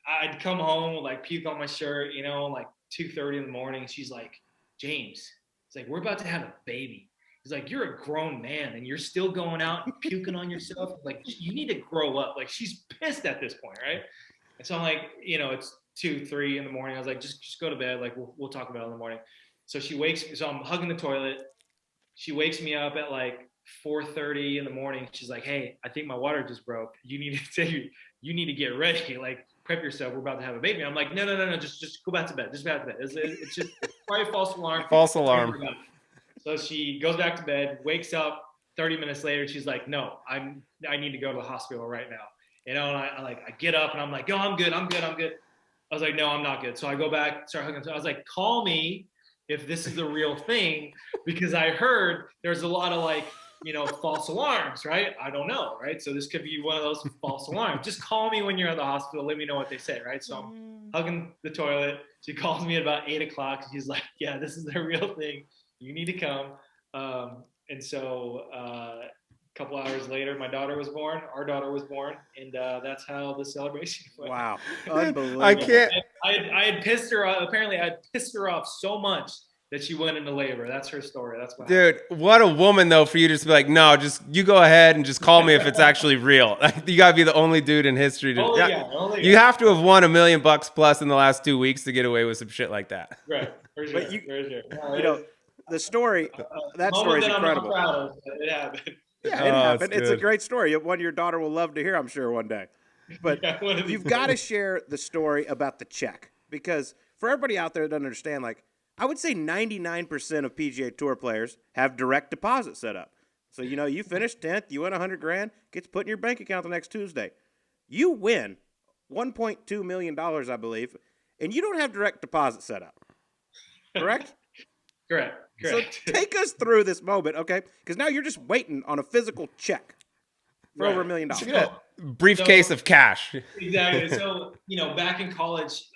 I'd come home with like puke on my shirt, like 2:30 in the morning. She's like, James, it's like, we're about to have a baby. He's like, you're a grown man and you're still going out and puking on yourself. Like, you need to grow up. Like, she's pissed at this point, right? And so I'm like, it's 2, 3 in the morning. I was like, just go to bed. Like, we'll talk about it in the morning. So she wakes me. So I'm hugging the toilet. She wakes me up at like 4:30 in the morning. She's like, hey, I think my water just broke. You need to get ready. Like, prep yourself. We're about to have a baby. I'm like, no. Just go back to bed. Just go back to bed. It's probably a false alarm. False alarm. So she goes back to bed, wakes up, 30 minutes later, she's like, no, I need to go to the hospital right now. And I get up and I'm like, yo, I'm good. I was like, no, I'm not good. So I go back, start hugging. So I was like, call me if this is a real thing, because I heard there's a lot of like, false alarms, right? I don't know, right? So this could be one of those false alarms. Just call me when you're at the hospital. Let me know what they say, right? So I'm hugging the toilet. She calls me at about 8 o'clock. She's like, yeah, this is the real thing. You need to come. And so a couple hours later, my daughter was born. Our daughter was born. And that's how the celebration went. Wow. Unbelievable. I can't. I had pissed her off. Apparently, I had pissed her off so much that she went into labor. That's her story. That's what happened. Dude, what a woman though for you to just be like, no, just you go ahead and just call me if it's actually real. Like, you gotta be the only dude in history to. You have to have won $1 million plus in the last 2 weeks to get away with some shit like that. Right. For sure. The story, that story is incredible. I'm proud of, it happened. Yeah, it happened. It's a great story. One your daughter will love to hear, I'm sure, one day. But you've got to share the story about the check, because for everybody out there that doesn't understand, like, I would say 99% of PGA Tour players have direct deposit set up. So, you finish 10th, you win $100,000, gets put in your bank account the next Tuesday. You win $1.2 million, I believe, and you don't have direct deposit set up. Correct? Correct. So take us through this moment, okay? Because now you're just waiting on a physical check for over $1 million. Briefcase of cash. Exactly. So, back in college,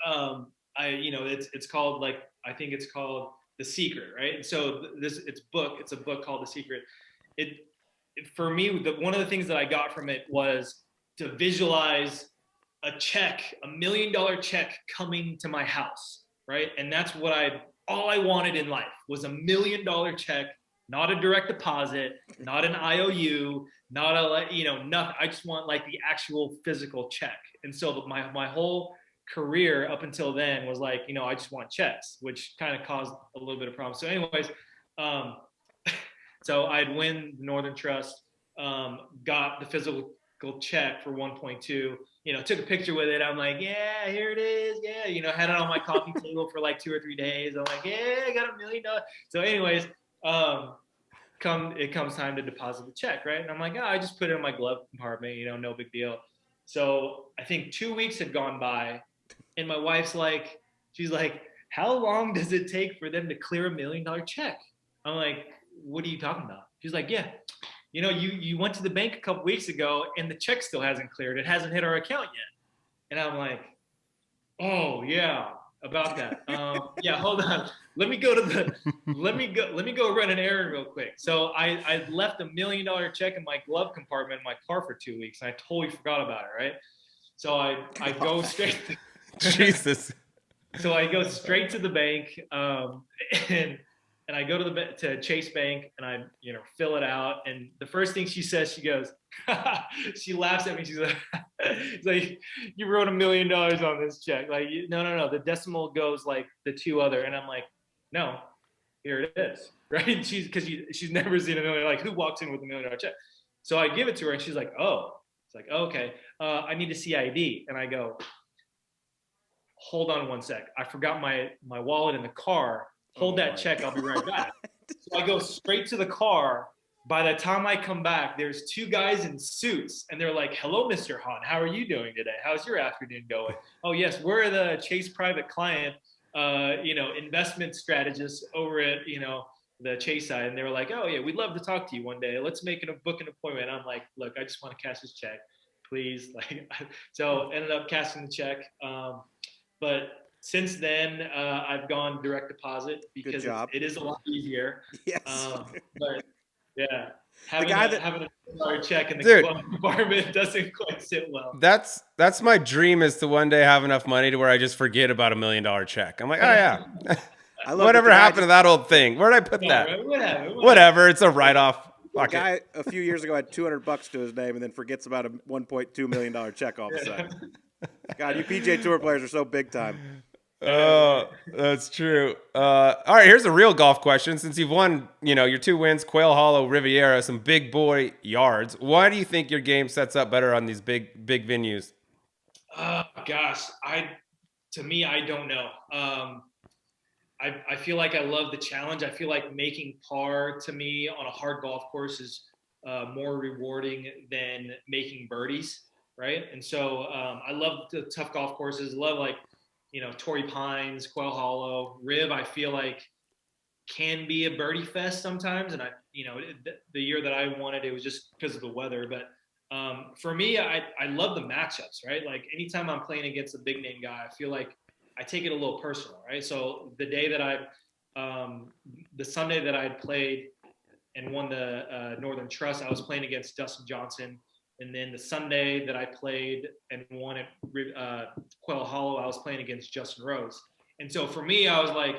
it's called, like, I think it's called The Secret, right? And so it's a book called The Secret. For me, one of the things that I got from it was to visualize a check, $1 million check coming to my house, right? And that's all I wanted in life was $1 million check, not a direct deposit, not an IOU, not nothing. I just want like the actual physical check. And so my whole career up until then was like, I just want checks, which kind of caused a little bit of problems. So anyways, so I'd win the Northern Trust, got the physical check for 1.2, took a picture with it. I'm like, yeah, here it is. Yeah. Had it on my coffee table for like 2 or 3 days. I'm like, yeah, I got $1 million. So anyways, it comes time to deposit the check. Right. And I'm like, I just put it in my glove compartment, no big deal. So I think 2 weeks had gone by, and my wife's like, she's like, how long does it take for them to clear $1 million check? I'm like, what are you talking about? She's like, yeah, you went to the bank a couple weeks ago and the check still hasn't cleared. It hasn't hit our account yet. And I'm like, oh yeah, about that. Yeah, hold on. Let me go run an errand real quick. So I left $1 million check in my glove compartment in my car for 2 weeks, and I totally forgot about it, right? So I go straight Jesus. So I go straight to the bank, and I go to Chase Bank, and I fill it out. And the first thing she says, she goes, she laughs at me. She's like, it's like, you wrote $1 million on this check. Like, no. The decimal goes like the two other. And I'm like, no, here it is. Right? She's never seen $1 million. Like, who walks in with $1 million check? So I give it to her, and she's like, oh. It's like, okay, I need to see ID. And I go, hold on one sec. I forgot my wallet in the car. Hold that check. I'll be right back. So I go straight to the car. By the time I come back, there's 2 guys in suits, and they're like, hello, Mr. Hahn. How are you doing today? How's your afternoon going? Oh, yes, we're the Chase private client, investment strategists over at, the Chase side. And they were like, oh, yeah, we'd love to talk to you one day. Let's book an appointment. I'm like, look, I just want to cash this check, please. So ended up cashing the check. But since then, I've gone direct deposit because it is a lot easier. Yes. But yeah, having a check in the glove compartment doesn't quite sit well. That's my dream, is to one day have enough money to where I just forget about $1 million check. I'm like, oh yeah. Whatever happened to that old thing? Where'd I put that? Right, Whatever. It's a write-off. A guy a few years ago had $200 to his name and then forgets about a $1.2 million check all of a sudden. God, you PGA Tour players are so big time. Oh, that's true. All right, here's a real golf question. Since you've won, your 2 wins, Quail Hollow, Riviera, some big boy yards, why do you think your game sets up better on these big venues? Gosh, to me, I don't know. I feel like I love the challenge. I feel like making par to me on a hard golf course is more rewarding than making birdies, right? And so I love the tough golf courses. Love like, Torrey Pines, Quail Hollow, Rib. I feel like can be a birdie fest sometimes. And the year that I won it, it was just because of the weather. But for me, I love the matchups, right? Like anytime I'm playing against a big name guy, I feel like I take it a little personal, right? So the day that the Sunday that I had played and won the Northern Trust, I was playing against Dustin Johnson. And then the Sunday that I played and won at Quail Hollow, I was playing against Justin Rose. And so for me, I was like,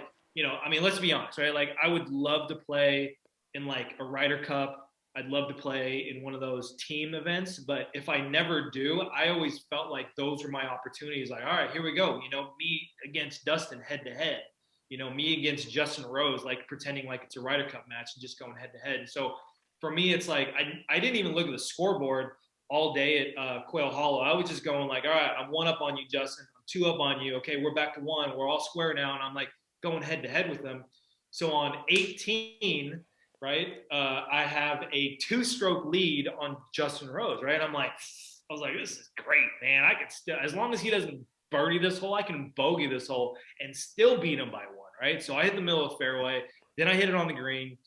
let's be honest, right? Like I would love to play in like a Ryder Cup. I'd love to play in one of those team events. But if I never do, I always felt like those were my opportunities. Like, all right, here we go. Me against Dustin head to head. Me against Justin Rose, like pretending like it's a Ryder Cup match and just going head to head. So for me, it's like I didn't even look at the scoreboard all day at Quail Hollow. I was just going like, all right, I'm 1 up on you, Justin. I'm 2 up on you. Okay, we're back to 1. We're all square now. And I'm like going head to head with them. So on 18, right, I have a 2-stroke lead on Justin Rose, right? I was like, this is great, man. I can still, as long as he doesn't birdie this hole, I can bogey this hole and still beat him by 1, right? So I hit the middle of the fairway. Then I hit it on the green.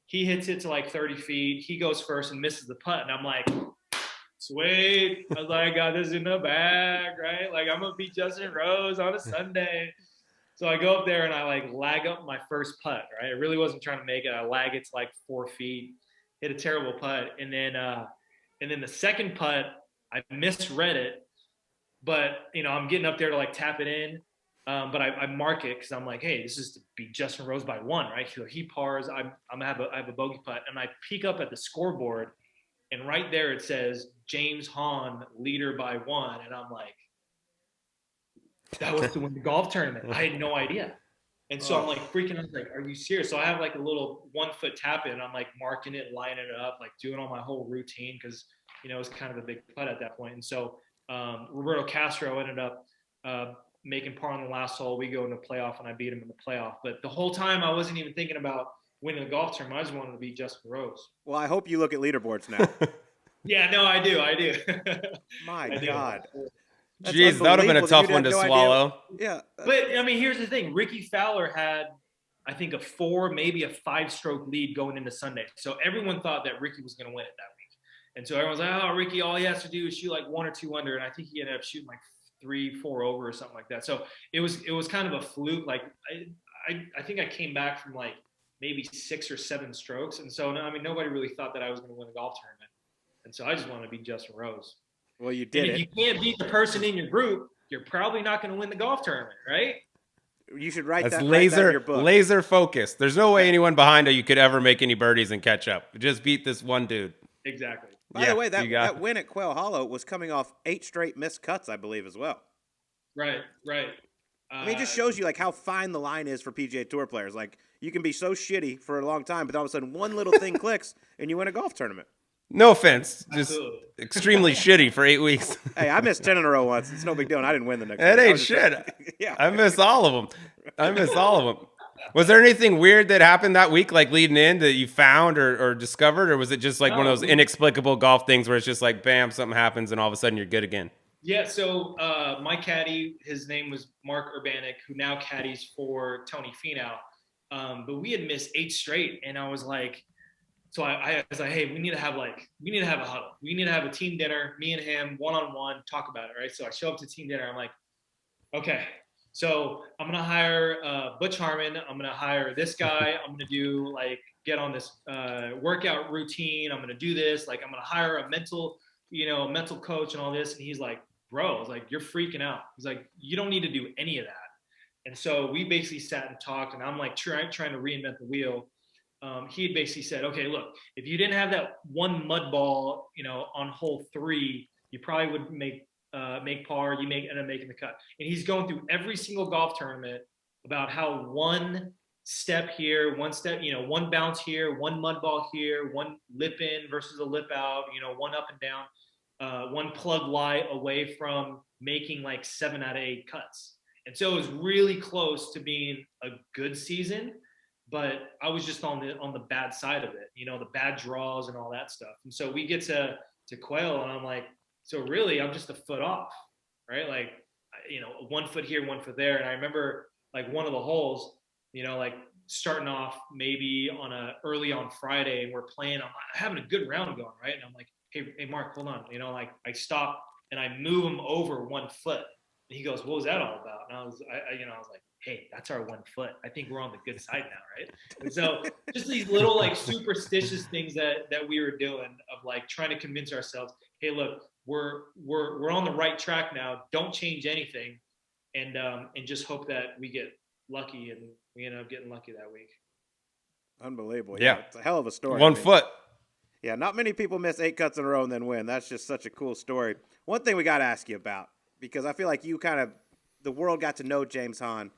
He hits it to like 30 feet. He goes first and misses the putt. And I'm like, sweet. I was like, I got this in the bag, right? Like I'm going to beat Justin Rose on a Sunday. So I go up there and I like lag up my first putt, right? I really wasn't trying to make it. I lag it to like 4 feet, hit a terrible putt. And then the second putt, I misread it, but I'm getting up there to like tap it in. But I mark it because I'm like, hey, this is to beat Justin Rose by 1, right? So he pars, I have a bogey putt, and I peek up at the scoreboard, and right there it says James Hahn leader by 1, and I'm like, that was to win the golf tournament. I had no idea. And so I'm like freaking out, like, are you serious? So I have like a little 1-foot tap in. I'm like marking it, lining it up, like doing all my whole routine because, it was kind of a big putt at that point. And so Roberto Castro ended up making par on the last hole. We go into playoff and I beat him in the playoff. But the whole time I wasn't even thinking about winning the golf tournament. I just wanted to beat Justin Rose. Well, I hope you look at leaderboards now. Yeah, no, I do. My God. That's Jeez, that would have been a tough one to swallow. Yeah. But, here's the thing. Ricky Fowler had, I think, a 4, maybe a 5-stroke lead going into Sunday. So everyone thought that Ricky was going to win it that week. And so everyone's like, oh, Ricky, all he has to do is shoot like 1 or 2 under. And I think he ended up shooting like 3, 4 over or something like that. So it was kind of a fluke. Like I think I came back from like maybe 6 or 7 strokes. And so, nobody really thought that I was going to win a golf tournament. And so I just wanted to beat Justin Rose. Well, you did and if you can't beat the person in your group, you're probably not going to win the golf tournament, right? You should write That's that laser, in your book. laser focused. There's no way anyone behind you could ever make any birdies and catch up. Just beat this one dude. Exactly. By the way, that win at Quail Hollow was coming off 8 straight missed cuts, I believe, as well. Right. It just shows you like how fine the line is for PGA Tour players. Like you can be so shitty for a long time, but all of a sudden one little thing clicks and you win a golf tournament. No offense, just Absolutely. extremely shitty for 8 weeks. Hey, I missed 10 in a row once. It's no big deal. And I didn't win the next. That day. ain't shit. Yeah, I miss all of them. Was there anything weird that happened that week, like leading in, that you found or discovered, or was it just like one of those inexplicable golf things where it's just like, bam, something happens, and all of a sudden you're good again? Yeah. So my caddy, his name was Mark Urbanik, who now caddies for Tony Finau. But we had missed 8 straight, and I was like. So I was like, hey, we need to have a huddle. We need to have a team dinner, me and him, one-on-one, talk about it, right? So I show up to team dinner. I'm like, okay, so I'm going to hire Butch Harmon. I'm going to hire this guy. I'm going to do get on this workout routine. I'm going to do this. Like, I'm going to hire a mental coach and all this. And he's like, bro, I was like, you're freaking out. He's like, you don't need to do any of that. And so we basically sat and talked, and I'm like trying to reinvent the wheel. He had basically said, okay, look, if you didn't have that one mud ball, on hole 3, you probably would make par. You end up making the cut. And he's going through every single golf tournament about how one step here, one step, one bounce here, one mud ball here, one lip in versus a lip out, one up and down, one plug lie away from making like 7 out of 8 cuts. And so it was really close to being a good season. but I was just on the bad side of it, the bad draws and all that stuff. And so we get to Quail, and I'm like, so really, I'm just a foot off, right? Like, 1 foot here, 1 foot there. And I remember like one of the holes, like starting off maybe early on Friday, and we're playing. I'm having a good round going, right? And I'm like, hey, Mark, hold on. Like I stop and I move him over 1 foot. And he goes, what was that all about? And I was like, hey, that's our 1 foot. I think we're on the good side now, right? And so just these little like superstitious things that we were doing of like trying to convince ourselves, hey, look, we're on the right track now. Don't change anything, and just hope that we get lucky, and we ended up getting lucky that week. Unbelievable. Yeah. It's a hell of a story. 1 foot. Yeah, not many people miss 8 cuts in a row and then win. That's just such a cool story. One thing we got to ask you about, because I feel like the world got to know James Hahn.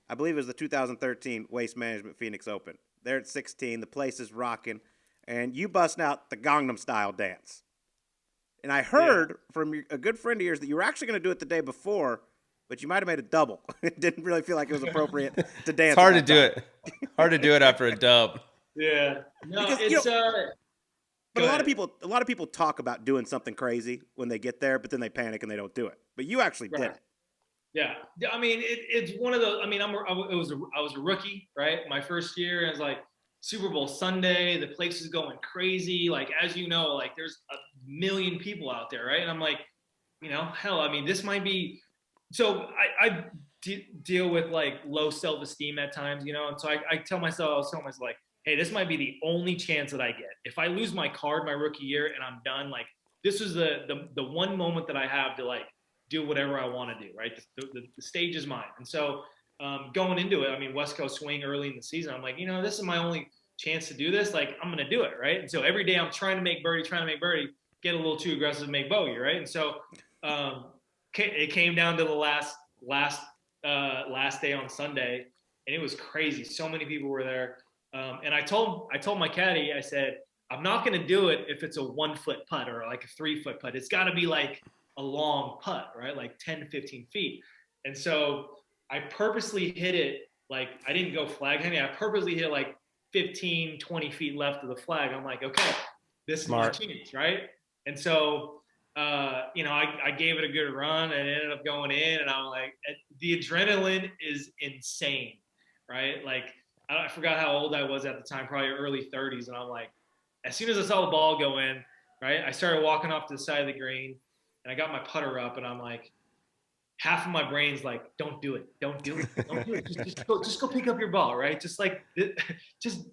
I believe it was the 2013 Waste Management Phoenix Open. They're at 16. The place is rocking. And you busting out the Gangnam Style dance. And I heard from a good friend of yours that you were actually going to do it the day before, but you might have made a double. It didn't really feel like it was appropriate to dance. It's hard to do it. Hard to do it after a dub. Yeah. No, Because, it's but a lot of people talk about doing something crazy when they get there, but then they panic and they don't do it. But you actually did it. Yeah, I mean, it's one of those. I mean, I was a rookie, right? My first year, and it was like Super Bowl Sunday. The place is going crazy. Like, as you know, like there's a million people out there, right? And I'm like, hell, I mean, this might be. So I deal with like low self-esteem at times, and so I tell myself, like, hey, this might be the only chance that I get. If I lose my card my rookie year and I'm done, like this is the one moment that I have to like do whatever I want to do, right? The stage is mine. And so going into it, I mean, West Coast swing early in the season, I'm like, this is my only chance to do this. Like, I'm going to do it, right? And so every day I'm trying to make birdie, get a little too aggressive, make bogey, right? And so it came down to the last day on Sunday, and it was crazy. So many people were there. And I told my caddy, I said, I'm not going to do it if it's a 1 foot putt or like a 3 foot putt. It's got to be like a long putt, right? Like 10 to 15 feet. And so I purposely hit it. Like, I didn't go flag hunting. I purposely hit like 15, 20 feet left of the flag. I'm like, okay, this is my chance, right? And so, I gave it a good run and it ended up going in. And I'm like, the adrenaline is insane, right? Like, I forgot how old I was at the time, probably early 30s. And I'm like, as soon as I saw the ball go in, right, I started walking off to the side of the green, and I got my putter up, and I'm like, half of my brain's like, don't do it. Just go pick up your ball, right? Just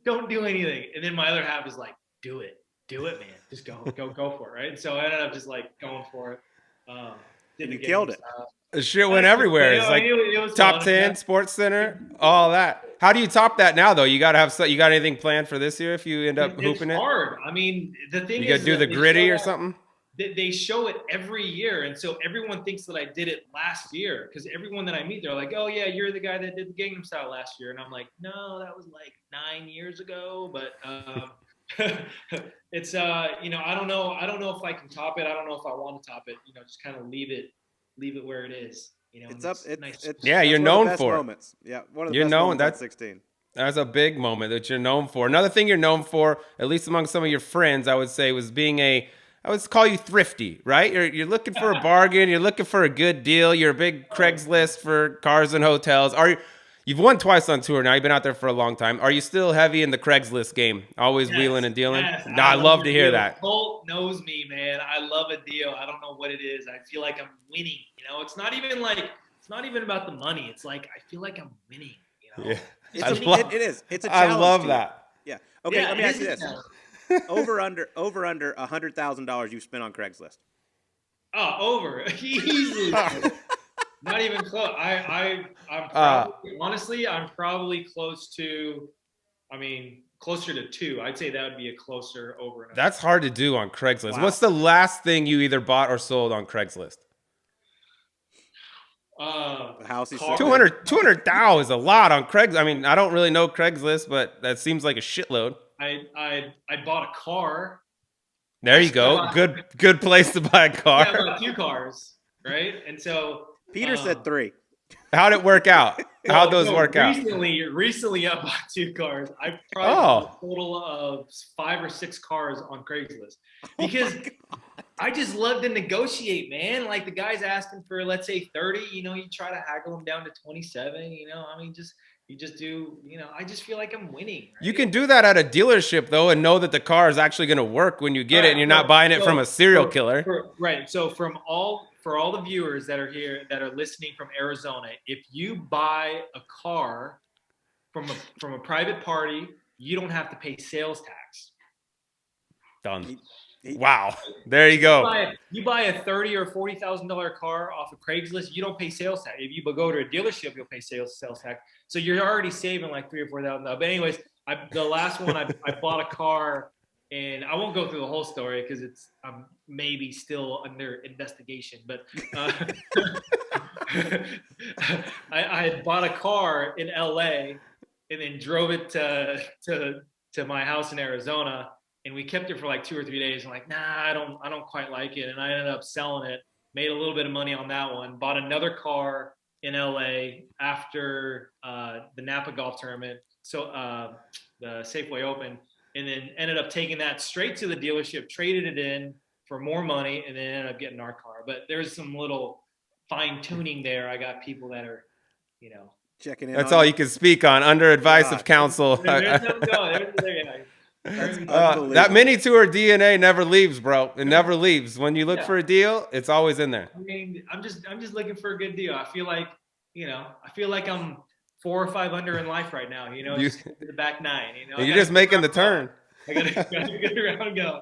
don't do anything. And then my other half is like, do it, man. Just go for it, right? And so I ended up just like going for it. You killed it. The shit went everywhere. It's like it was top 10, Sports Center, all that. How do you top that now, though? You got to have you got anything planned for this year if you end up hooping it? It's hard. I mean, the thing is, you got to do the gritty or something. They show it every year, and so everyone thinks that I did it last year because everyone that I meet, they're like, "Oh yeah, you're the guy that did the Gangnam Style last year," and I'm like, "No, that was like 9 years ago." But it's I don't know if I can top it. I don't know if I want to top it. Just kind of leave it where it is. You're known for moments. Yeah, one of the best moments at 16. That's a big moment that you're known for. Another thing you're known for, at least among some of your friends, I would say, was being I would call you thrifty, right? You're looking for a bargain. You're looking for a good deal. You're a big Craigslist for cars and hotels. You've won twice on tour now. You've been out there for a long time. Are you still heavy in the Craigslist game? Always wheeling and dealing? Yes, I love to hear that. Colt knows me, man. I love a deal. I don't know what it is. I feel like I'm winning. It's not even about the money. It's like I feel like I'm winning. Yeah. It is. It's a challenge. I love that. Yeah. Okay, let me ask you this. over under $100,000 you've spent on Craigslist. Oh, over easily. Not even close. I'm probably, honestly, I'm probably closer to 2. I'd say that would be a closer over. That's hard to do on Craigslist. Wow. What's the last thing you either bought or sold on Craigslist? The house. 200,000 is a lot on Craigslist. I mean, I don't really know Craigslist, but that seems like a shitload. I bought a car. There you go. Good place to buy a car. Yeah, I bought 2 cars, right? And so Peter said 3. How'd it work out? How'd those work out? Recently, I bought 2 cars. I probably bought a total of 5 or 6 cars on Craigslist because I just love to negotiate, man. Like the guy's asking for, let's say 30, you try to haggle him down to 27, I mean, you just do, I just feel like I'm winning. Right? You can do that at a dealership though, and know that the car is actually going to work when you get it, and you're not buying it from a serial killer. Right. So for all the viewers that are here that are listening from Arizona, if you buy a car from a private party, you don't have to pay sales tax. Done. Wow. There you go. You buy a $30,000 or $40,000 car off of Craigslist, you don't pay sales tax. If you go to a dealership, you'll pay sales tax. So you're already saving like $3,000 or $4,000. But anyways, the last one I bought a car, and I won't go through the whole story because I'm maybe still under investigation. But I had bought a car in LA and then drove it to my house in Arizona. And we kept it for like 2 or 3 days. I'm like, nah, I don't quite like it. And I ended up selling it, made a little bit of money on that one, bought another car in LA after the Napa golf tournament. So the Safeway Open, and then ended up taking that straight to the dealership, traded it in for more money, and then ended up getting our car. But there's some little fine tuning there. I got people that are, checking in. That's all you can speak on under advice of counsel. That mini tour DNA never leaves, bro. It never leaves. When you look for a deal, it's always in there. I mean, I'm just looking for a good deal. I feel like, I'm 4 or 5 under in life right now. Just the back 9. You're just making the turn. I gotta get around going.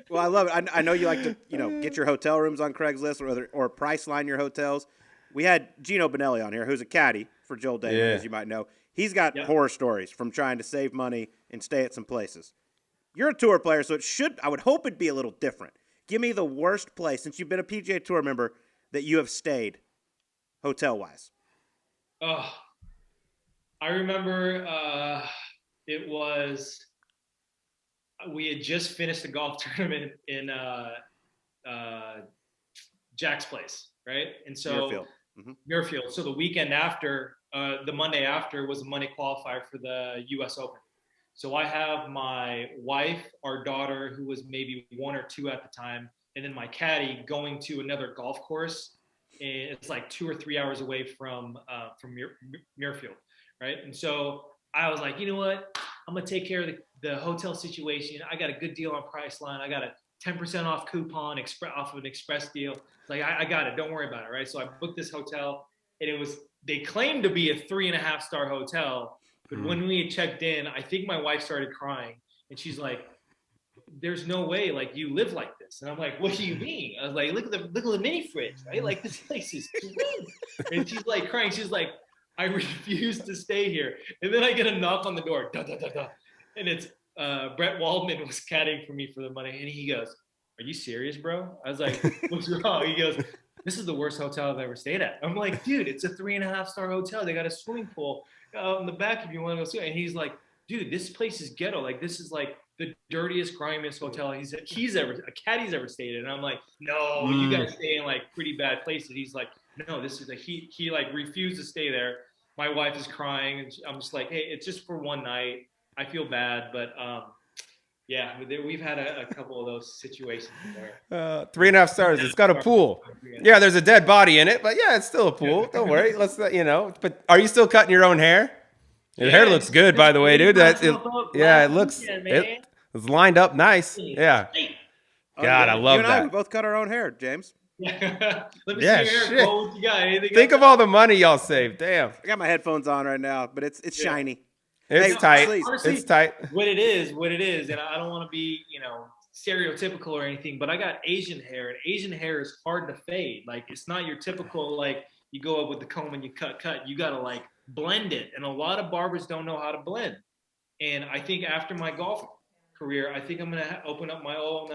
Well, I love it. I know you like to, get your hotel rooms on Craigslist or price line your hotels. We had Gino Bonelli on here, who's a caddy for Joel Damon, as you might know. He's got horror stories from trying to save money and stay at some places. You're a tour player, so I would hope it'd be a little different. Give me the worst place, since you've been a PGA Tour member, that you have stayed hotel-wise. Oh, I remember we had just finished a golf tournament in Jack's place, right? And so Muirfield. So the weekend after, the Monday after was a Monday qualifier for the U.S. Open. So I have my wife, our daughter, who was maybe 1 or 2 at the time, and then my caddy going to another golf course. And it's like 2 or 3 hours away from Muirfield, right? And so I was like, you know what? I'm gonna take care of the hotel situation. I got a good deal on Priceline. I got a 10% off coupon off of an express deal. It's like I got it. Don't worry about it, right? So I booked this hotel, and they claimed to be a 3.5-star hotel. But when we had checked in, I think my wife started crying, and she's like, "There's no way, like you live like this." And I'm like, "What do you mean?" I was like, "Look at the mini fridge, right? Like this place is clean." And she's like crying. She's like, "I refuse to stay here." And then I get a knock on the door, da, da, da, da. And it's Brett Waldman was caddying for me for the money, and he goes, "Are you serious, bro?" I was like, "What's wrong?" He goes, "This is the worst hotel I've ever stayed at." I'm like, "Dude, it's a 3.5-star hotel. They got a swimming pool out in the back if you want to go swim." And he's like, "Dude, this place is ghetto. Like this is like the dirtiest, grimiest hotel a caddy's ever stayed in." And I'm like, "No, you guys stay in like pretty bad places." He's like, "No, this is he like refused to stay there." My wife is crying, and I'm just like, "Hey, it's just for one night. I feel bad, but yeah, we've had a couple of those situations there. 3.5 stars. It's got a pool. Yeah, there's a dead body in it, but yeah, it's still a pool. Don't worry. Let's But are you still cutting your own hair? Your hair looks good, by the way, dude. It looks it's lined up nice. Yeah. God, I love that. We both cut our own hair, James. Let me see your hair, Cole. What you got? Anything Think of all the money y'all saved. Damn. I got my headphones on right now, but it's shiny. It's tight. Honestly, it's tight. What it is, and I don't want to be, stereotypical or anything, but I got Asian hair, and Asian hair is hard to fade. Like, it's not your typical, like, you go up with the comb and you cut. You got to, like, blend it. And a lot of barbers don't know how to blend. And I think after my golf career, I think I'm going to open up my own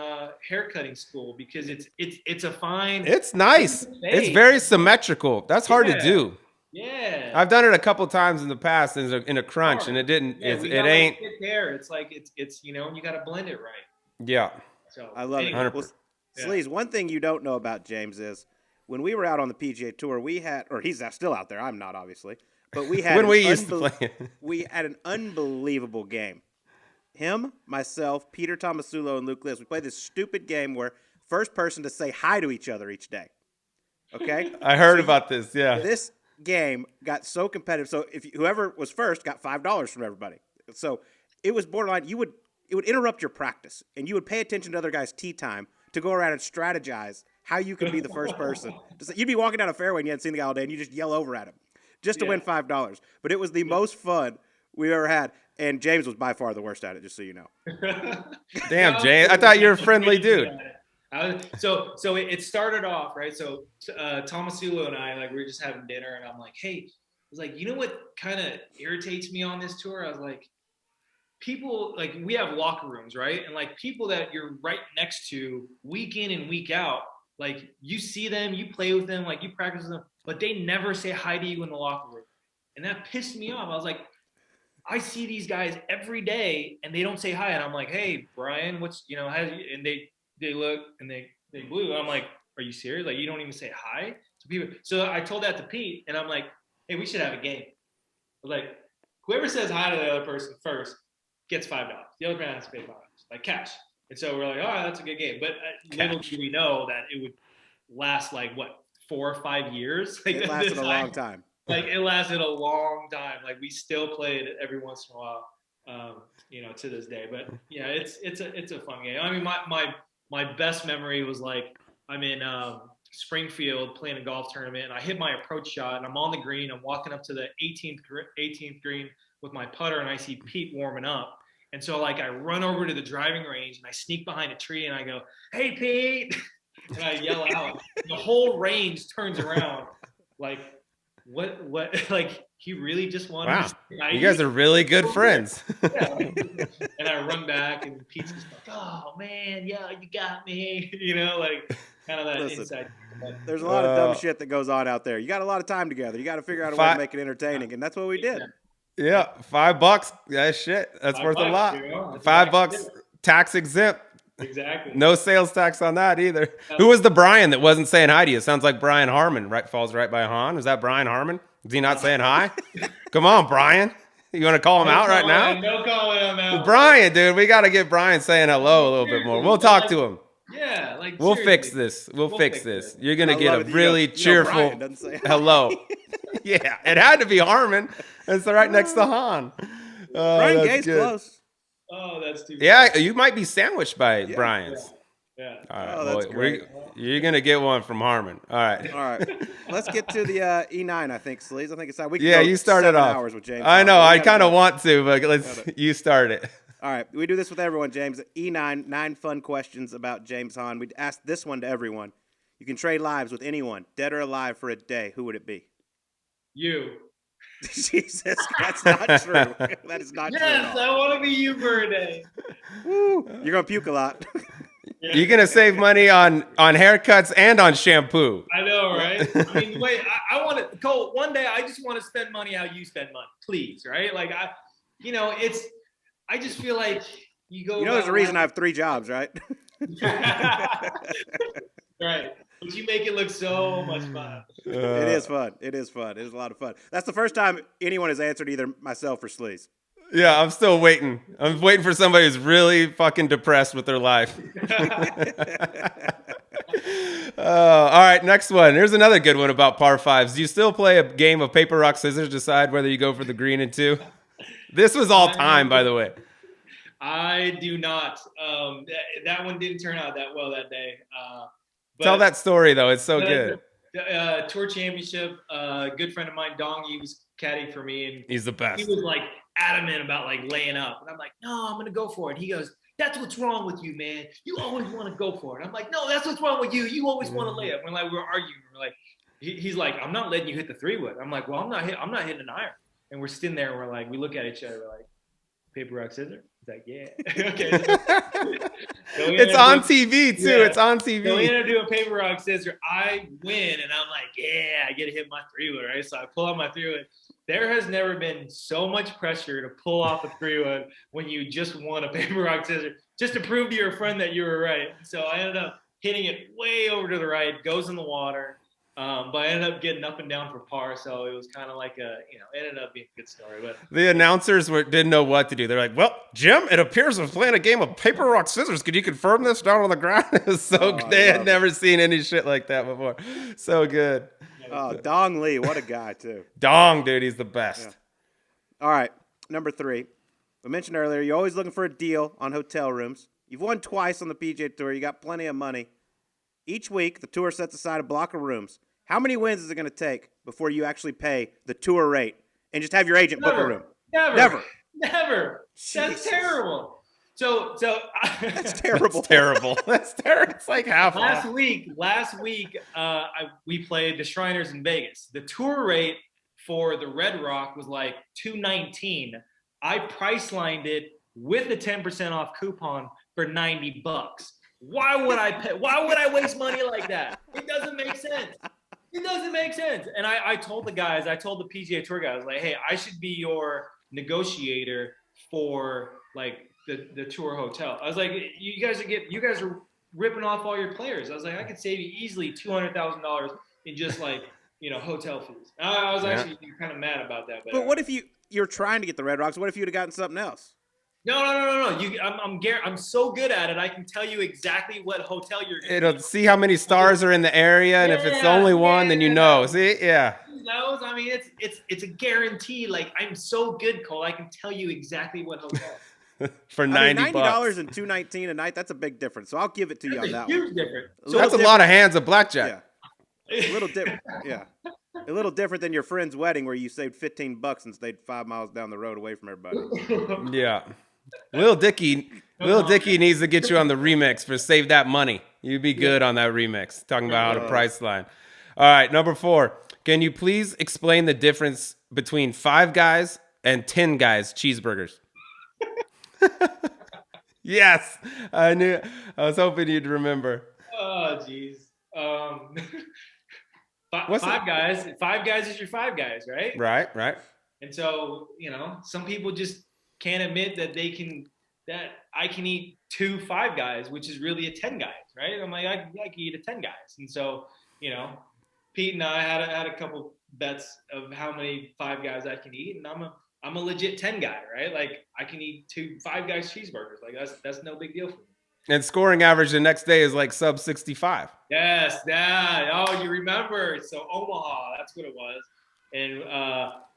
hair cutting school because it's a fine. It's nice. It's very symmetrical. That's hard to do. Yeah, I've done it a couple times in the past in a crunch, and it didn't. Yeah, it ain't there. It's like it's you got to blend it right. Yeah, so I love it. Well, Sleaze, one thing you don't know about James is when we were out on the PGA Tour, we had, or he's still out there. I'm not, obviously. But we had when we used to play. we had an unbelievable game. Him, myself, Peter Tomasulo, and Luke Liz. We played this stupid game where first person to say hi to each other each day. Okay? I heard about this. Yeah. This game got so competitive. So if whoever was first got $5 from everybody. So it was borderline. It would interrupt your practice, and you would pay attention to other guys' tee time to go around and strategize how you could be the first person. You'd be walking down a fairway and you hadn't seen the guy all day, and you just yell over at him just to win $5. But it was the most fun we ever had. And James was by far the worst at it, just so you know. Damn, James. I thought you were a friendly dude. So it started off, right? So Tomasulo and I, like, we were just having dinner, and I'm like, hey, I was like, you know what kind of irritates me on this tour? I was like, people, like, we have locker rooms, right? And like people that you're right next to week in and week out, like you see them, you play with them, like you practice with them, but they never say hi to you in the locker room. And that pissed me off. I was like, I see these guys every day and they don't say hi. And I'm like, hey, Brian, what's, and they look and they blew. I'm like, are you serious? Like, you don't even say hi to people. So I told that to Pete, and I'm like, hey, we should have a game. I was like, whoever says hi to the other person first gets $5. The other person has to pay $5, like cash. And so we're like, all right, that's a good game. But little do we know that it would last like, what, 4 or 5 years? Like, it lasted a long time. Like, it lasted a long time. Like, we still played it every once in a while, to this day. But yeah, it's a fun game. I mean, my best memory was like, I'm in Springfield playing a golf tournament, and I hit my approach shot, and I'm on the green. I'm walking up to the 18th green with my putter, and I see Pete warming up. And so, like, I run over to the driving range, and I sneak behind a tree, and I go, hey, Pete! And I yell out. The whole range turns around, like, what, like, he really just wanted to say hi. You guys are really good friends. Yeah. And I run back, and Pete's just like, oh, man, yeah, you got me. Like, kind of that inside. There's a lot of dumb shit that goes on out there. You got a lot of time together. You got to figure out a way to make it entertaining, and that's what we did. Yeah, $5. That's shit. That's worth a lot. $5, tax exempt. Exactly. No sales tax on that either. Who was the Brian that wasn't saying hi to you? Sounds like Brian Harmon, right? Falls right by Hahn. Is that Brian Harmon? Is he not saying hi? Come on, Brian. You want to call him out right now? No calling him out. Brian, dude, we got to get Brian saying hello a little bit more. We'll talk to him. Yeah, like, we'll seriously. fix this. We'll fix this. You're gonna get a it. really cheerful hello. Yeah, it had to be Harmon. It's right next to Hahn. Brian Gay's close. Oh, that's too. Yeah, you might be sandwiched by Brian's. Yeah. All right, that's great. You're gonna get one from Harmon. All right. All right. Let's get to the E9. I think, Sleaze. I think it's time. We can Yeah, go you started 7 off. hours with James. I know. I kind of want to, but you start it. All right, we do this with everyone, James. E9, 9 fun questions about James Hahn. We'd ask this one to everyone. You can trade lives with anyone, dead or alive, for a day. Who would it be? You. Jesus, that's not true. That is not true. Yes, I want to be you for a day. Woo. You're going to puke a lot. You're gonna save money on haircuts and on shampoo. I know, right? I mean, wait, I want to, Colt, one day I just want to spend money how you spend money, please, right? Like, I just feel like you go. There's a reason I have 3 jobs, right? Right. But you make it look so much fun. It is fun. It is fun. It is a lot of fun. That's the first time anyone has answered either myself or Sleaze. Yeah, I'm still waiting. I'm waiting for somebody who's really fucking depressed with their life. All right, next one. Here's another good one about par 5s. Do you still play a game of paper, rock, scissors, decide whether you go for the green in 2? This was all time, by the way. I do not. That one didn't turn out that well that day. Tell that story, though. It's so good. Tour championship, a good friend of mine, Dongy, was caddying for me. And he's the best. He was, like, adamant about, like, laying up. And I'm like, no, I'm going to go for it. He goes, that's what's wrong with you, man. You always want to go for it. I'm like, no, that's what's wrong with you. You always want to lay up. We're arguing. We're like, he's like, I'm not letting you hit the 3-wood. I'm like, well, I'm not hitting an iron. And we're sitting there and we're like, we look at each other, we're like, paper, rock, scissors? He's like, yeah. Okay. So it's on TV, too. Yeah. It's on TV. So we end up doing paper, rock, scissors. I win, and I'm like, yeah, I get to hit my 3-wood, right? So I pull out my 3-wood. There has never been so much pressure to pull off a 3-wood when you just won a paper, rock, scissors, just to prove to your friend that you were right. So I ended up hitting it way over to the right, goes in the water. But I ended up getting up and down for par, so it was kind of like it ended up being a good story. But The announcers didn't know what to do. They're like, "Well, Jim, it appears we're playing a game of paper, rock, scissors. Could you confirm this down on the ground?" It was so they had never seen any shit like that before. So good. Oh, Dong Lee, what a guy too. Dong, dude, he's the best. Yeah. All right, number 3. We mentioned earlier, you're always looking for a deal on hotel rooms. You've won twice on the PGA Tour. You got plenty of money. Each week, the tour sets aside a block of rooms. How many wins is it going to take before you actually pay the tour rate and just have your agent book a room? Never. Jesus. That's terrible. So That's terrible. That's terrible. That's terrible. It's like half last off. week, we played the Shriners in Vegas. The tour rate for the Red Rock was like $219. I price lined it with the 10% off coupon for $90. Why would I pay? Why would I waste money like that? It doesn't make sense. It doesn't make sense. And I told the guys, I told the PGA Tour guys, like, hey, I should be your negotiator for like the tour hotel. I was like, you guys are ripping off all your players. I was like, I could save you easily $200,000 in just like hotel fees. I was actually kind of mad about that. But what if you're trying to get the Red Rocks? What if you'd have gotten something else? No. I'm so good at it. I can tell you exactly what hotel you're going to It'll see how many stars are in the area, and if it's the only one, then you know. See, yeah. knows? I mean, it's a guarantee. Like, I'm so good, Cole. I can tell you exactly what hotel. For $90 $90 and $219 a night, that's a big difference. So I'll give it to you on that Huge one. difference. That's a lot of hands of blackjack. Yeah. A little different. Yeah. A little different than your friend's wedding where you saved $15 and stayed 5 miles down the road away from everybody. Yeah. Lil Dicky needs to get you on the remix for Save That Money. You'd be good on that remix. Talking about how to price line. All right, number 4. Can you please explain the difference between 5 Guys and 10 Guys cheeseburgers? Yes, I knew. I was hoping you'd remember. Oh, jeez. Five Guys is your 5 Guys, right? Right. And so, some people just can't admit that I can eat 2 5 Guys, which is really a 10 Guys, right? I'm like, I can eat a 10 Guys. And so, Pete and I had a couple bets of how many 5 Guys I can eat, and I'm a legit 10 guy, right? Like, I can eat 2 5 Guys cheeseburgers. Like, that's no big deal for me. And scoring average the next day is like sub 65. Yes, yeah. Oh, you remember? So Omaha, that's what it was. And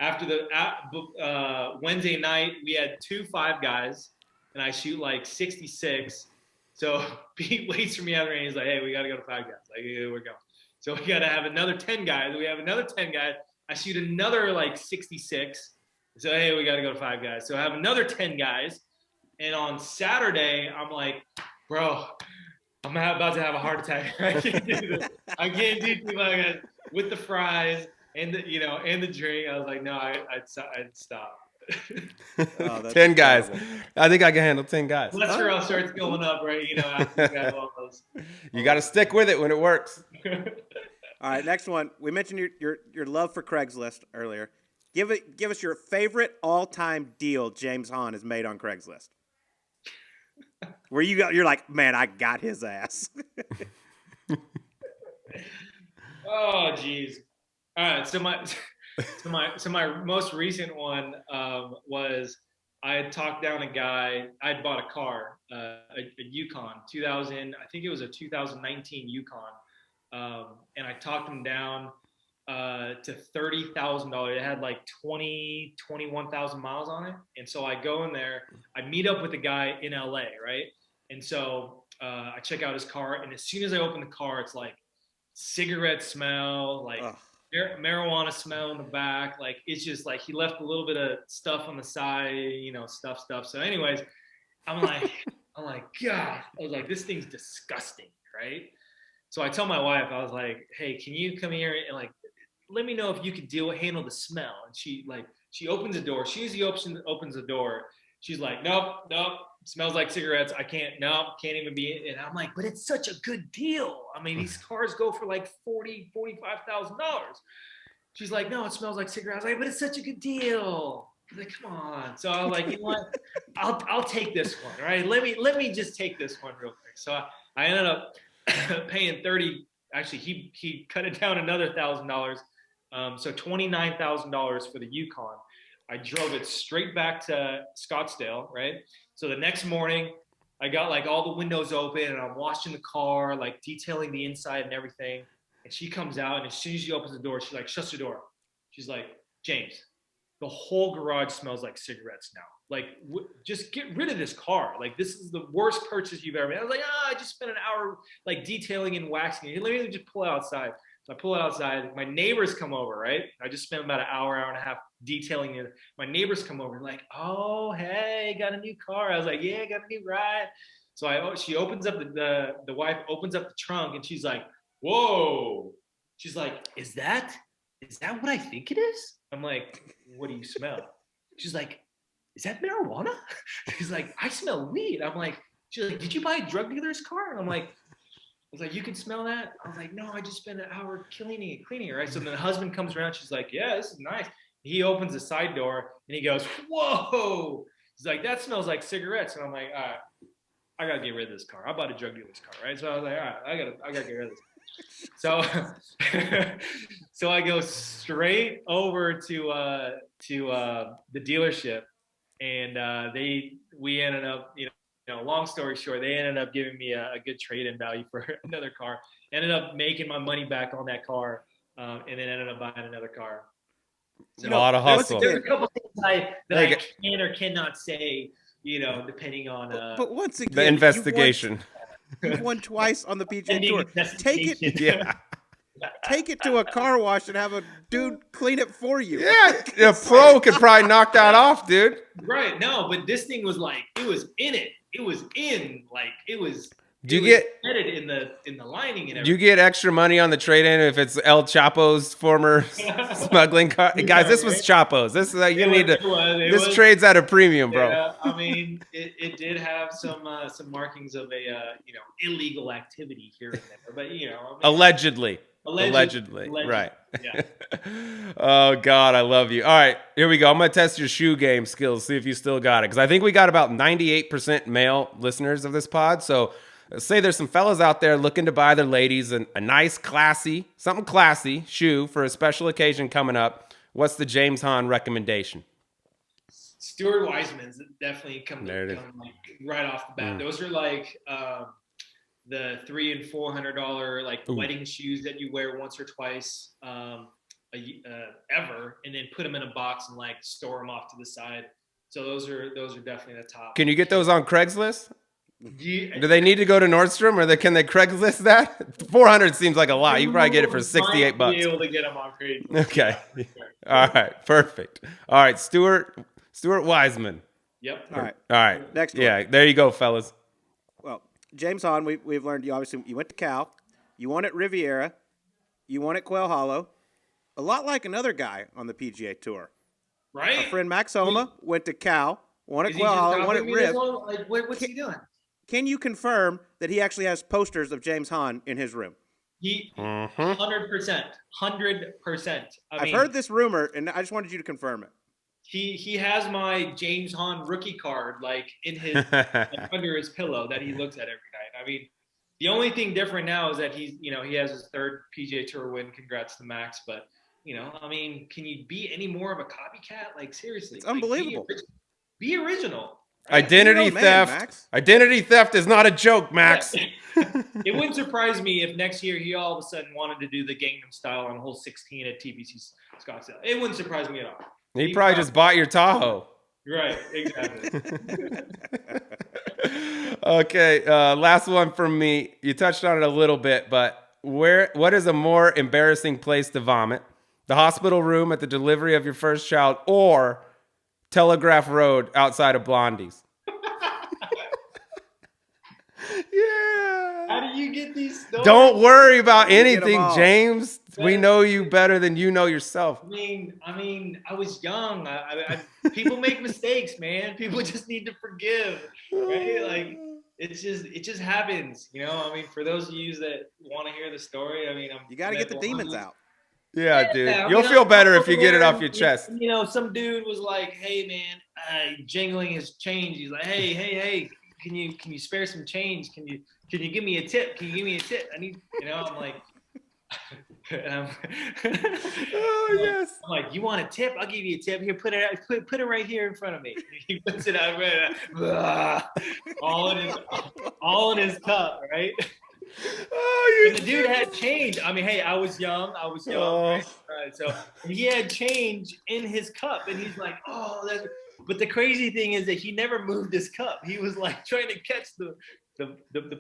after the Wednesday night, we had 2 5 Guys, and I shoot like 66. So Pete waits for me out of the range. He's like, hey, we got to go to 5 Guys. Like, yeah, we're going. So we got to have another 10 guys. We have another 10 guys. I shoot another like 66. So, hey, we got to go to 5 Guys. So I have another 10 guys. And on Saturday, I'm like, bro, I'm about to have a heart attack. I can't do this. I can't do 2 5 Guys with the fries and the drink. I was like, no, I'd stop. 10 guys. I think I can handle 10 guys. Cholesterol starts going up, right? After you got all those. You got to stick with it when it works. All right, next one. We mentioned your love for Craigslist earlier. Give us your favorite all-time deal James Hahn has made on Craigslist. Where you're like, man, I got his ass. Oh, geez. All right, so my most recent one was I had talked down a guy. I had bought a car, a Yukon, I think it was a 2019 Yukon, and I talked him down to $30,000. It had like 21,000 miles on it. And so I go in there, I meet up with the guy in LA, right? And so I check out his car, and as soon as I open the car, it's like cigarette smell, like marijuana smell in the back. Like, it's just like he left a little bit of stuff on the side, stuff. So anyways, I'm like, God, I was like, this thing's disgusting, right? So I tell my wife, I was like, hey, can you come here and like, let me know if you could handle the smell. And she opens the door. She usually opens the door. She's like, nope. Smells like cigarettes. Can't even be in. And I'm like, but it's such a good deal. I mean, these cars go for like $45,000. She's like, no, it smells like cigarettes. I was like, but it's such a good deal. I was like, come on. So I was like, you know what? I'll take this one. All right. Let me just take this one real quick. So I ended up paying actually he cut it down another $1,000. So $29,000 for the Yukon. I drove it straight back to Scottsdale, right? So the next morning, I got like all the windows open and I'm washing the car, like detailing the inside and everything. And she comes out, and as soon as she opens the door, she like shuts the door. She's like, James, the whole garage smells like cigarettes now. Like, just get rid of this car. Like, this is the worst purchase you've ever made. I was like, I just spent an hour like detailing and waxing it. Let me just pull it outside. So I pull it outside. My neighbors come over, right? I just spent about an hour and a half detailing it. My neighbors come over, like, oh, hey, got a new car. I was like, yeah, got a new ride. So she opens up the wife opens up the trunk, and she's like, whoa. She's like, is that what I think it is? I'm like, what do you smell? She's like, is that marijuana? She's like, I smell weed. I'm like, she's like, did you buy a drug dealer's car? And I'm like, I was like, you can smell that? I was like, no, I just spent an hour cleaning it, right? So then the husband comes around. She's like, yeah, this is nice. He opens the side door, and he goes, whoa. He's like, that smells like cigarettes. And I'm like, all right, I got to get rid of this car. I bought a drug dealer's car, right? So I was like, all right, I got to get rid of this. So, so I go straight over to the dealership, and we ended up, long story short, they ended up giving me a good trade-in value for another car. Ended up making my money back on that car, and then ended up buying another car. So, a lot of hustle. There's a couple things I can or cannot say, depending on but once again, the investigation. You've won twice on the PGA Tour. Take it, Yeah. take it to a car wash and have a dude clean it for you. Yeah, a pro could probably knock that off, dude. Right. No, but this thing was like, it was in it. It was in, like, it was. Do you get headed in the lining and everything? Do you get extra money on the trade-in if it's El Chapo's former smuggling car? Guys, this was Chapo's. This is you need to. This trade's at a premium, bro. Yeah, I mean, it did have some markings of a illegal activity here and there, but Allegedly, right? Yeah. Oh God, I love you. All right, here we go. I'm gonna test your shoe game skills, see if you still got it, because I think we got about 98% male listeners of this pod. So let's say there's some fellas out there looking to buy their ladies a nice, something classy shoe for a special occasion coming up. What's the James Hahn recommendation? Stuart Wiseman's definitely come like right off the bat. Those are like the $300 and $400 like wedding shoes that you wear once or twice ever, and then put them in a box and like store them off to the side. So those are definitely the top. Can you get those on Craigslist? Yeah. Do they need to go to Nordstrom, or can they Craigslist that? 400 get a lot. You can probably get it for $68. Be able to get them on Craigslist. Okay. All right. Perfect. All right. Stuart Wiseman. Yep. All right. All right. Next one. Yeah. There you go, fellas. Well, James Hahn, we've learned you went to Cal, you won at Riviera, you won at Quail Hollow, a lot like another guy on the PGA Tour. Right. Our friend Max Homa went to Cal, won at Quail Hollow, won at Riv. Like, what's he doing? Can you confirm that he actually has posters of James Hahn in his room? He 100%. I've heard this rumor, and I just wanted you to confirm it. He has my James Hahn rookie card like in his under his pillow that he looks at every night. I mean, the only thing different now is that he has his third PGA Tour win. Congrats to Max, but I mean, can you be any more of a copycat? Like, seriously, it's unbelievable. Be original. Right? Identity theft is not a joke, Max. It wouldn't surprise me if next year he all of a sudden wanted to do the Gangnam Style on hole 16 at TPC Scottsdale. It wouldn't surprise me at all. He probably just bought your Tahoe. Right, exactly. Okay, last one from me. You touched on it a little bit, but what is a more embarrassing place to vomit? The hospital room at the delivery of your first child, or Telegraph Road outside of Blondie's? Yeah. How do you get these stories? Don't worry about anything, James. We know you better than you know yourself. I mean, I was young. People make mistakes, man. People just need to forgive, right? Like, it just happens, I mean, for those of you that want to hear the story, I mean, you got to get the demons out. Yeah, dude. You'll feel better if you get it off your chest. Some dude was like, "Hey, man, jingling his change." He's like, "Hey, can you spare some change? Can you give me a tip? Can you give me a tip? I need." I'm like, And Oh yes. I'm like, you want a tip? I'll give you a tip. Here, put it right here in front of me. He puts it out, all in his cup, right? Oh, And the dude had change. I mean, hey, I was young, right? So he had change in his cup, and he's like, oh, that's. But the crazy thing is that he never moved his cup. He was like trying to catch the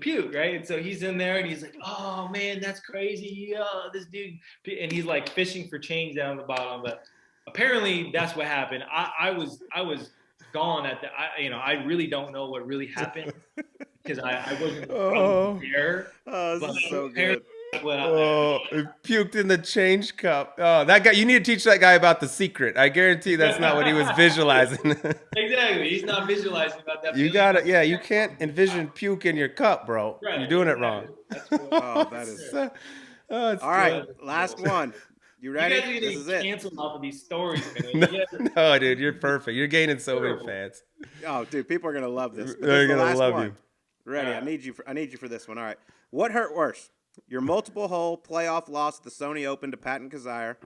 puke, right? And so he's in there, and he's like, oh man, that's crazy. This dude, and he's like fishing for change down the bottom. But apparently, that's what happened. I was gone at the. I really don't know what really happened. Because I wasn't there. Oh, this is so good. It puked in the change cup. Oh, that guy! You need to teach that guy about the secret. I guarantee that's not what he was visualizing. Exactly, he's not visualizing about that. You gotta, yeah. You can't envision puke in your cup, bro. Right, You're doing it wrong. Oh, that is. All right, last one. You ready? You guys are this is it. canceled off of these stories, man. No, dude, you're perfect. You're gaining so many fans. Oh, dude, people are gonna love this. They're gonna love you. Ready? I need you for this one. All right. What hurt worse? Your multiple hole playoff loss at the Sony Open to Patton Kizzire,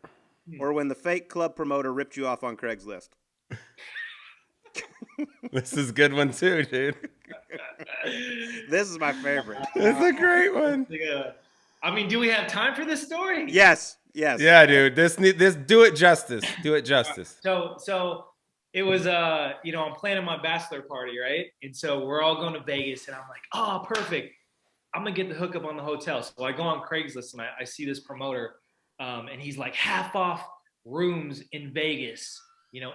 or when the fake club promoter ripped you off on Craigslist? This is a good one too, dude. This is my favorite. It's a great one. I mean, do we have time for this story? Yes. Yeah, dude. This do it justice. Do it justice. So it was I'm planning my bachelor party, right? And so we're all going to Vegas, and I'm like, oh, perfect. I'm gonna get the hookup on the hotel. So I go on Craigslist and I see this promoter, and he's like half off rooms in Vegas,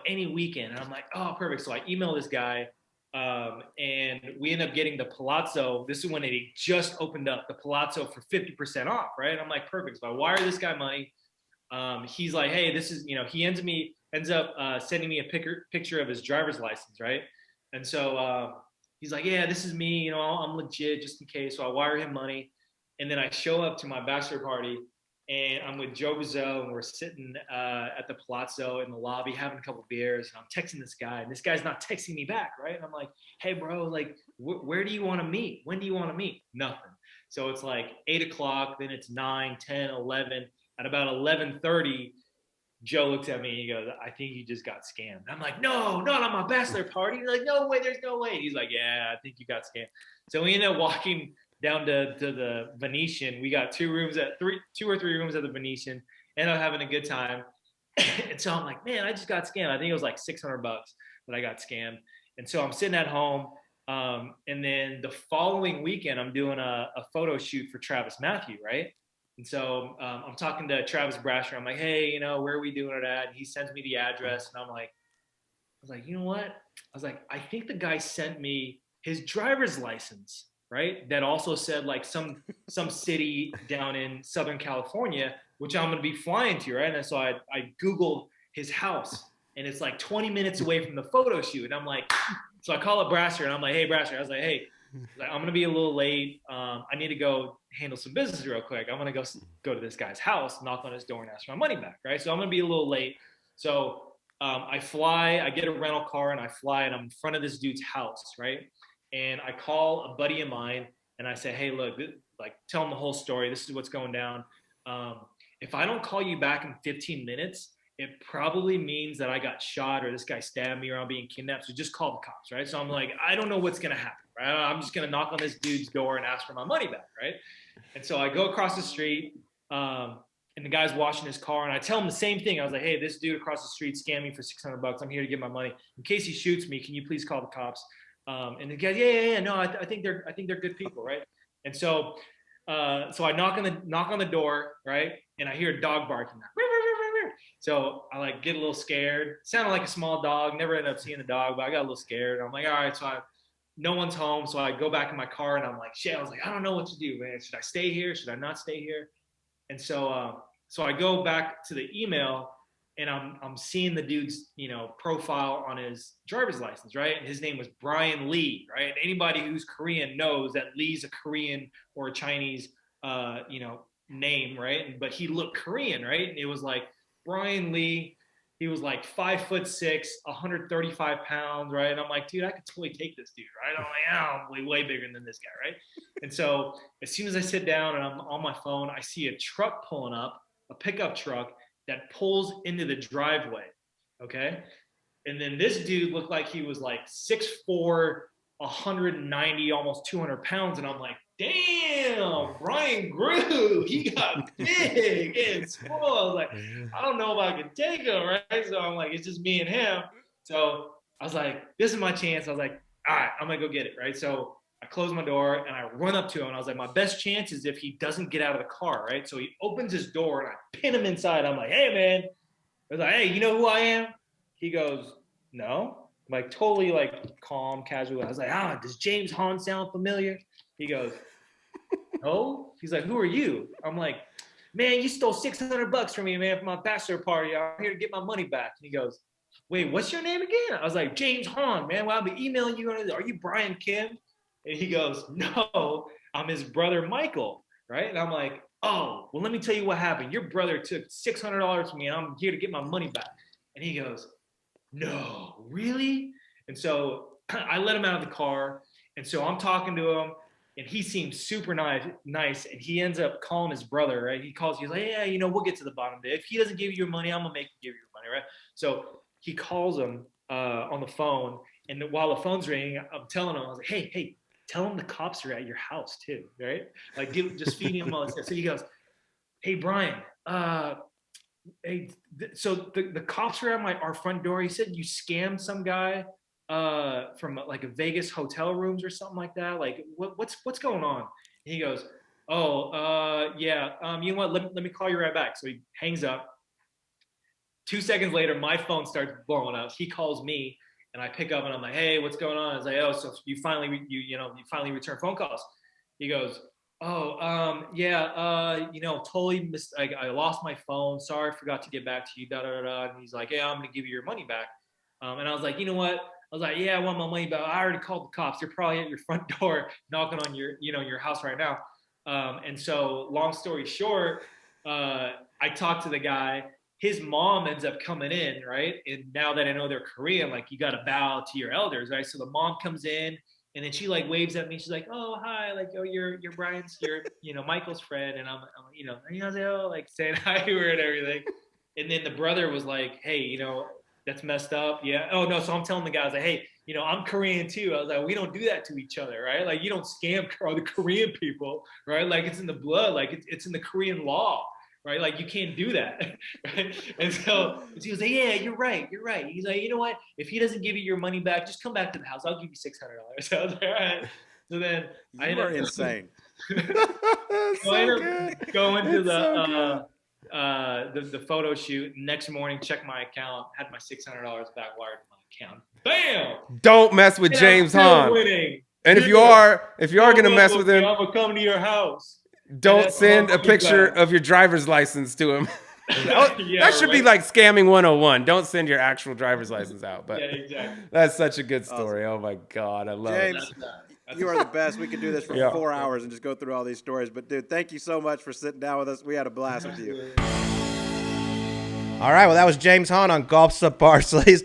any weekend. And I'm like, oh, perfect. So I email this guy, and we end up getting the Palazzo. This is when it just opened up, the Palazzo for 50% off, right? And I'm like, perfect. So I wire this guy money. He's like, hey, this is, he ends up sending me a picture of his driver's license, right? And so he's like, yeah, this is me, I'm legit just in case. So I wire him money. And then I show up to my bachelor party, and I'm with Joe Bizzo, and we're sitting at the Palazzo in the lobby having a couple beers. And I'm texting this guy, and this guy's not texting me back, right? And I'm like, hey, bro, like, where do you want to meet? When do you want to meet? Nothing. So it's like 8 o'clock, then it's 9, 10, 11. At about 11:30, Joe looks at me and he goes, I think you just got scammed. And I'm like, no, not on my bachelor party. He's like, no way, there's no way. And he's like, yeah, I think you got scammed. So we end up walking down to the Venetian. We got two or three rooms at the Venetian, ended up having a good time. And so I'm like, man, I just got scammed. I think it was like $600 that I got scammed. And so I'm sitting at home. And then the following weekend, I'm doing a photo shoot for Travis Matthew, right? And so I'm talking to Travis Brasher. I'm like, hey, where are we doing it at? And he sends me the address. And I was like, you know what? I was like, I think the guy sent me his driver's license, right? That also said like some city down in Southern California, which I'm going to be flying to, right? And so I Googled his house, and it's like 20 minutes away from the photo shoot. And I'm like, so I call up Brasher, and I'm like, hey, Brasher. I was like, hey, I'm going to be a little late. I need to go handle some business real quick. I'm going to go to this guy's house, knock on his door, and ask for my money back, right? So I'm going to be a little late. So I fly, I get a rental car, and I fly, and I'm in front of this dude's house, right? And I call a buddy of mine, and I say, hey, look, tell him the whole story. This is what's going down. If I don't call you back in 15 minutes, it probably means that I got shot or this guy stabbed me or I'm being kidnapped. So just call the cops, right? So I'm like, I don't know what's going to happen, right? I'm just going to knock on this dude's door and ask for my money back, right? And so I go across the street, and the guy's washing his car, and I tell him the same thing. I was like, hey, this dude across the street scammed me for $600. I'm here to get my money. In case he shoots me, can you please call the cops? And the guy, yeah. No, I think they're good people, right? And so I knock on the door, right? And I hear a dog barking. So I get a little scared. Sounded like a small dog. Never ended up seeing the dog, but I got a little scared. I'm like, all right. So no one's home. So I go back in my car, and I'm like, shit. I was like, I don't know what to do, man. Should I stay here? Should I not stay here? And so I go back to the email, and I'm seeing the dude's profile on his driver's license, right? And his name was Brian Lee, right? And anybody who's Korean knows that Lee's a Korean or a Chinese name, right? But he looked Korean, right? And it was like Brian Lee. He was like 5'6", 135 pounds, right? And I'm like, dude, I could totally take this dude, right? I'm like, I'm way bigger than this guy, right? And so as soon as I sit down and I'm on my phone, I see a truck pulling up, a pickup truck that pulls into the driveway. Okay. And then this dude looked like he was like 6'4", 190, almost 200 pounds. And I'm like, damn, Brian grew. He got big and small. I was like, I don't know if I can take him, right? So I'm like, it's just me and him. So I was like, this is my chance. I was like, all right, I'm going to go get it, right? So I close my door and I run up to him. And I was like, my best chance is if he doesn't get out of the car, right? So he opens his door and I pin him inside. I'm like, hey, man. I was like, hey, you know who I am? He goes, no. Like totally like calm, casual. I was like, does James Hahn sound familiar? He goes, no. He's like, who are you? I'm like, man, you stole $600 from me, man, for my bachelor party. I'm here to get my money back. And he goes, wait, what's your name again? I was like, James Hahn, man. Well, I'll be emailing you. Are you Brian Kim? And he goes, no, I'm his brother, Michael. Right. And I'm like, oh, well, let me tell you what happened. Your brother took $600 from me and I'm here to get my money back. And he goes, no, really? And so I let him out of the car. And so I'm talking to him and he seems super nice. And he ends up calling his brother, right? He's like, yeah, we'll get to the bottom of it. If he doesn't give you your money, I'm going to make him give you your money, right? So he calls him on the phone. And while the phone's ringing, I'm telling him, I was like, hey, tell him the cops are at your house too, right? Like just feeding him all this stuff. So he goes, hey, Brian, so the cops were at our front door. He said you scammed some guy from like a Vegas hotel rooms or something like that. Like what's going on? And he goes, yeah. You know what? Let me call you right back. So he hangs up. 2 seconds later, my phone starts blowing up. He calls me and I pick up and I'm like, hey, what's going on? I was like, oh, so you finally return phone calls. He goes, totally missed. I lost my phone. Sorry, forgot to get back to you. Da da da. And he's like, yeah, I'm gonna give you your money back. And I was like, you know what? I was like, yeah, I want my money back. I already called the cops. They're probably at your front door, knocking on your house right now. And so, long story short, I talked to the guy. His mom ends up coming in, right? And now that I know they're Korean, like you got to bow to your elders, right? So the mom comes in. And then she like waves at me. She's like, "Oh, hi, like, oh, you're Brian's, Michael's friend." And I'm like saying hi to her and everything. And then the brother was like, "Hey, that's messed up." Yeah. Oh no. So I'm telling the guys like, "Hey, I'm Korean too." I was like, "We don't do that to each other, right? Like, you don't scam the Korean people, right? Like, it's in the blood. Like, it's in the Korean law." Right? Like, you can't do that. Right? And so he was like, yeah, you're right. He's like, you know what? If he doesn't give you your money back, just come back to the house. I'll give you $600. So I was like, all right. So then I ended up insane. Going to the photo shoot. Next morning, check my account, had my $600 back wired to my account. Bam! Don't mess with James Hahn. Winning. And if you are gonna mess with him, I'm gonna come to your house. Don't send a picture of your driver's license to him. That should be like scamming 101. Don't send your actual driver's license out. But yeah, exactly. That's such a good story. Oh my God, I love it. James, you are the best. We could do this for 4 hours and just go through all these stories. But dude, thank you so much for sitting down with us. We had a blast with you. All right, well, that was James Hahn on Golf Subpar Slays.